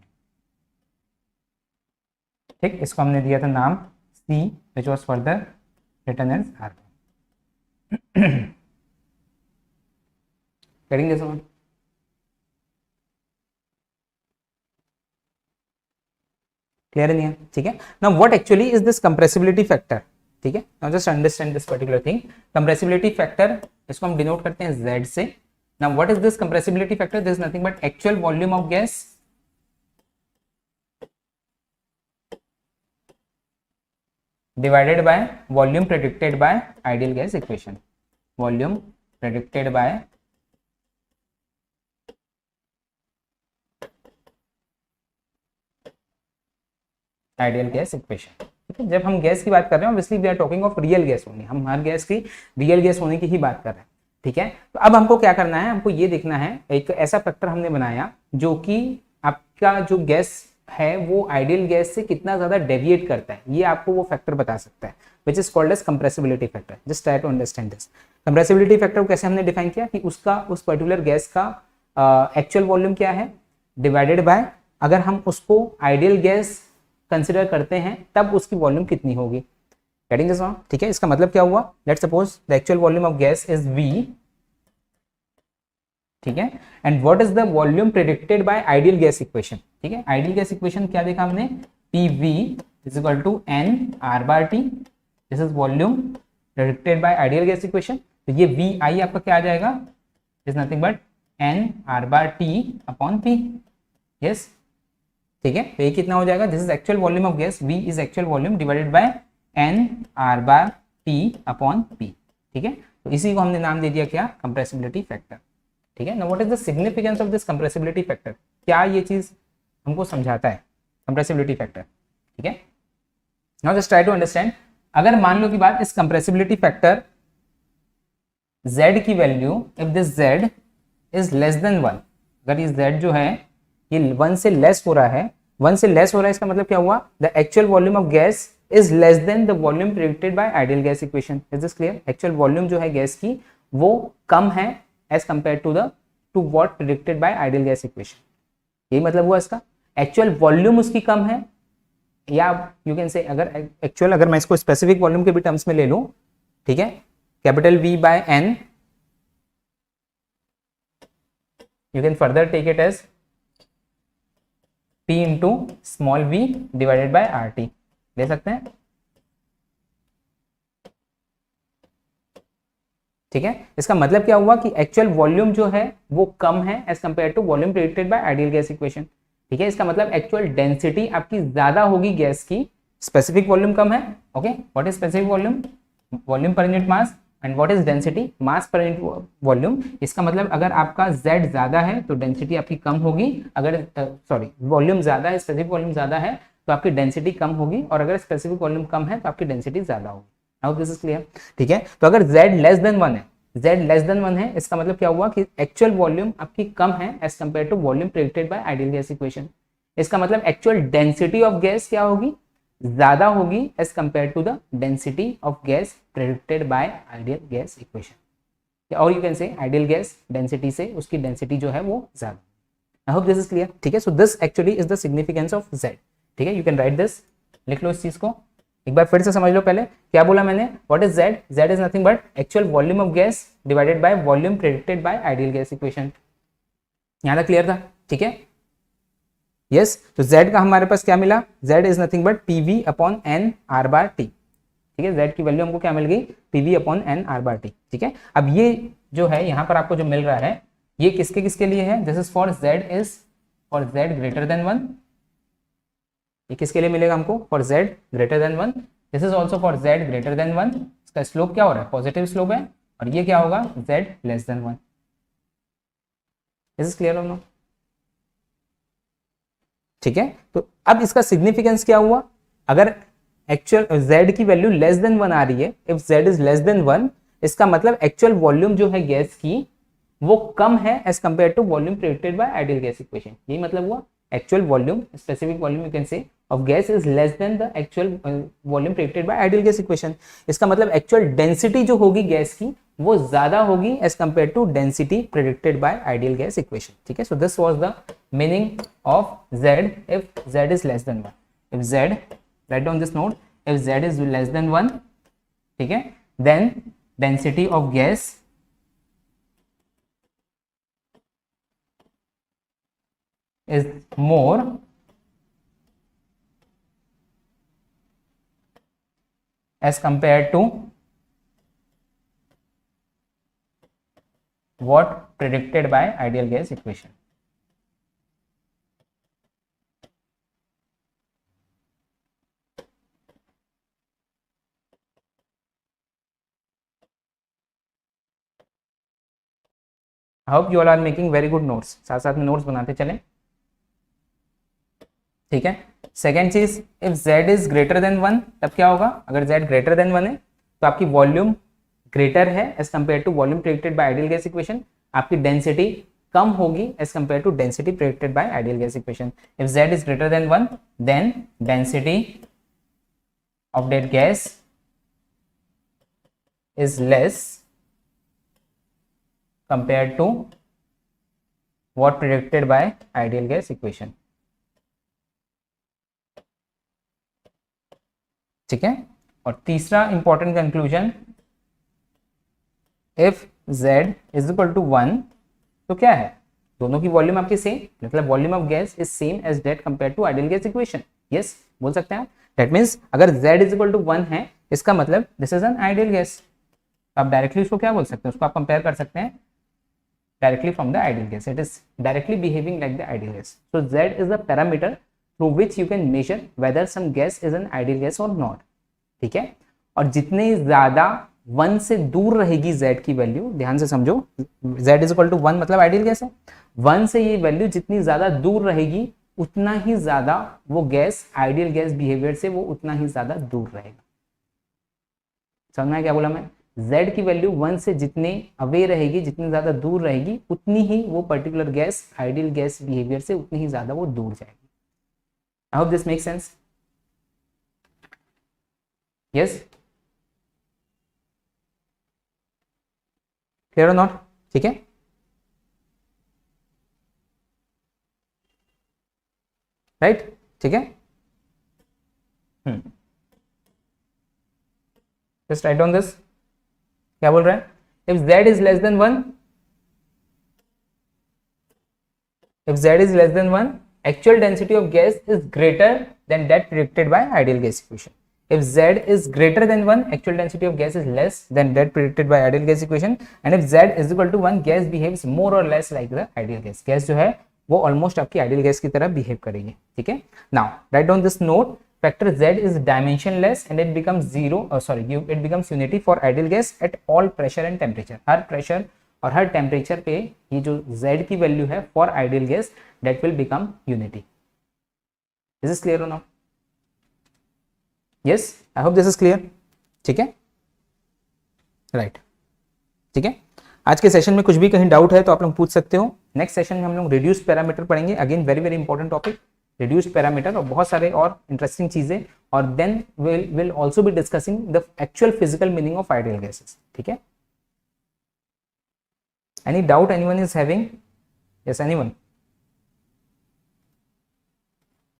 ठीक। इसको हमने दिया था नाम C, which was further written as R। करेंगे समझ? क्लियर नहीं है? ठीक है। Now what actually is this compressibility factor? ठीक है, now just understand this particular thing. Compressibility factor, इसको हम डिनोट करते हैं Z से। Now what is this compressibility factor? This is nothing but actual volume of gas divided by volume predicted by ideal gas equation, volume predicted by ideal gas equation, ठीक है। जब हम gas की बात कर रहे हैं, obviously we are talking of real gas होनी, हम हर गैस की रियल गैस होने की ही बात कर रहे हैं, ठीक है। तो अब हमको क्या करना है, हमको ये देखना है, एक ऐसा फैक्टर हमने बनाया जो कि आपका जो गैस है वो आइडियल गैस से कितना ज्यादा डेविएट करता है, ये आपको वो फैक्टर बता सकता है, which is called as compressibility factor. Just try to understand this. Compressibility factor को कैसे हमने डिफाइन किया कि उसका उस पर्टिकुलर गैस का एक्चुअल वॉल्यूम क्या है डिवाइडेड बाय, अगर हम उसको आइडियल गैस कंसिडर करते हैं तब उसकी वॉल्यूम कितनी होगी। Getting this one? ठीक है, इसका मतलब क्या हुआ, let's suppose the actual volume of gas is V, ठीक है, and what is the volume predicted by ideal gas equation. ठीक है, आइडियल गैस इक्वेशन क्या देखा हमने, PV is equal to N R/T, this is volume predicted by ideal gas equation. तो ये VI आपका क्या आ जाएगा, is nothing but N R/T upon P। Yes, ठीक है, तो ये कितना हो जाएगा, this is actual volume of gas, V is actual volume divided by N R/T upon P। ठीक है, तो इसी को हमने नाम दे दिया क्या, कंप्रेसिबिलिटी फैक्टर। ठीक है, now what is the significance of this compressibility factor, क्या ये चीज हमको समझाता है कंप्रेसिबिलिटी फैक्टर। ठीक है, now just try to understand. अगर मान लो की बात, इस कंप्रेसिबिलिटी फैक्टर Z की value, if this Z is less than 1, अगर ये Z जो है ये 1 से लेस हो रहा है, 1 से लेस हो रहा है, इसका मतलब क्या हुआ, the actual volume of gas is less than the volume predicted by ideal gas equation. Is this clear? Actual volume जो है गैस की वो कम है as compare to what predicted by ideal gas equation. यही मतलब हुआ इसका, एक्चुअल वॉल्यूम उसकी कम है, या यू कैन से अगर एक्चुअल, अगर मैं इसको स्पेसिफिक वॉल्यूम के भी टर्म्स में ले लूं, ठीक है, capital V by N, you can further take it as P into small v divided by RT, ले सकते हैं। ठीक है, इसका मतलब क्या हुआ कि एक्चुअल वॉल्यूम जो है वो कम है as compare to volume predicted by ideal gas equation. ठीक है, इसका मतलब एक्चुअल डेंसिटी आपकी ज्यादा होगी गैस की, स्पेसिफिक वॉल्यूम कम है। Okay, what is specific volume, volume per unit mass. And what is density, mass per unit volume. इसका मतलब अगर आपका z ज्यादा है तो डेंसिटी आपकी कम होगी, अगर सॉरी वॉल्यूम ज्यादा है, स्पेसिफिक वॉल्यूम ज्यादा है तो आपकी डेंसिटी कम होगी, और अगर स्पेसिफिक वॉल्यूम कम है तो आपकी डेंसिटी ज्यादा होगी। नाउ दिस इज क्लियर, ठीक है। तो अगर z लेस देन 1 है, z लेस देन 1 है, इसका मतलब क्या हुआ कि एक्चुअल वॉल्यूम आपकी कम है as compare to volume predicted by ideal gas equation. इसका मतलब एक्चुअल डेंसिटी ऑफ गैस क्या होगी, ज्यादा होगी as compare to the density of gas predicted by ideal gas equation, और you can say ideal gas density से उसकी density जो है वो ज्यादा। I hope this is clear, ठीक है। So this actually is the significance of z, ठीक है। यू कैन राइट दिस, लिख लो इस चीज को, एक बार फिर से समझ लो। पहले क्या बोला मैंने, what is z, z is nothing but actual volume of gas divided by volume predicted by ideal gas equation. यहां तक क्लियर था, ठीक है। यस, तो z का हमारे पास क्या मिला, z is nothing but pv upon n r bar t, ठीक है। z की वैल्यू हमको क्या मिल गई, pv upon n r bar t, ठीक है। अब ये जो है यहाँ पर आपको जो मिल रहा है ये किसके किसके लिए है, this is for z is for z greater than 1, ये किसके लिए मिलेगा हमको, for z greater than 1, this is also for z greater than 1, इसका स्लोप क्या हो रहा है, पॉजिटिव स्लोप है, और ये क्या होगा, z less than 1। This is clear और नो, ठीक है। तो अब इसका सिग्निफिकेंस क्या हुआ, अगर एक्चुअल z की वैल्यू लेस देन 1 आ रही है, if z is less than 1, इसका मतलब एक्चुअल वॉल्यूम जो है गैस की वो कम है as compare to volume predicted by ideal gas equation. यही मतलब हुआ, actual volume, specific volume you can say of gas is less than the actual volume predicted by ideal gas equation. इसका मतलब एक्चुअल डेंसिटी जो होगी gas की वो ज्यादा होगी as compare to density predicted by ideal gas equation, ठीक है। So this was the meaning of z if z is less than 1। if z, write down this note, if z is less than 1, ठीक है, then density of gas is more as compared to what predicted by ideal gas equation। I hope you all are making very good notes, साथ साथ में notes बनाते चलें, ठीक है। Second चीज, if z is greater than 1, तब क्या होगा, अगर z ग्रेटर देन 1 है तो आपकी वॉल्यूम ग्रेटर है as compare to volume predicted by ideal gas equation, आपकी डेंसिटी कम होगी as compare to density predicted by ideal gas equation. If z is greater than 1, then density of that gas is less compared to what predicted by ideal gas equation, ठीक है। और तीसरा important conclusion, if z is equal to 1, तो क्या है, दोनों की volume आपकी सेम, मतलब volume of gas is same as that compare to ideal gas equation. Yes, बोल सकते हैं, दैट मीन्स अगर z इज इक्वल टू 1 है, इसका मतलब this is an ideal gas. आप डायरेक्टली उसको क्या बोल सकते हैं, उसको आप कंपेयर कर सकते हैं directly from the ideal gas, it is directly behaving like the ideal gas। so z is a parameter through which you can measure whether some gas is an ideal gas or not, ठीक है। और जितने ज्यादा 1 से दूर रहेगी z की value, ध्यान से समझो, z is equal to 1 मतलब आइडियल गैस है, 1 से ये वैल्यू जितनी ज्यादा दूर रहेगी उतना ही ज्यादा वो गैस आइडियल गैस बिहेवियर से वो उतना ही ज्यादा दूर रहेगा। समझना है क्या बोला मैं, z की वैल्यू 1 से जितने अवे रहेगी, जितनी ज्यादा दूर रहेगी, उतनी ही वो particular gas ideal gas behaviour से उतनी ही ज्यादा वो दूर जाएगी। आई hope this makes sense, yes, clear और नॉट, ठीक है। राइट, ठीक है। जस्ट राइट डाउन दिस, क्या बोल रहा है, if z is less than 1, if z is less than 1, actual density of gas is greater than that predicted by ideal gas equation। if z is greater than 1, actual density of gas is less than that predicted by ideal gas equation, and if z is equal to 1, gas behaves more or less like the ideal gas। gas जो है वो almost आपकी ideal gas की तरह behave करेगी, ठीक है। Now write down this note, factor z is dimensionless and it becomes it becomes unity for ideal gas at all pressure and temperature. Her pressure और हर टेम्परेचर पे ये जो z की वैल्यू है for ideal gas that will become unity. This is clear now? Yes, I hope this is clear. ठीक है, right. ठीक है, आज के सेशन में कुछ भी कहीं डाउट है तो आप लोग पूछ सकते हो. नेक्स्ट सेशन में हम लोग रिड्यूस्ड पैरामीटर पढ़ेंगे. Again very very important topic, reduced parameter, और बहुत सारे और इंटरेस्टिंग चीजें. और then will also be discussing the actual physical meaning of ideal gases. ठीक है, any doubt anyone is having? Yes, anyone?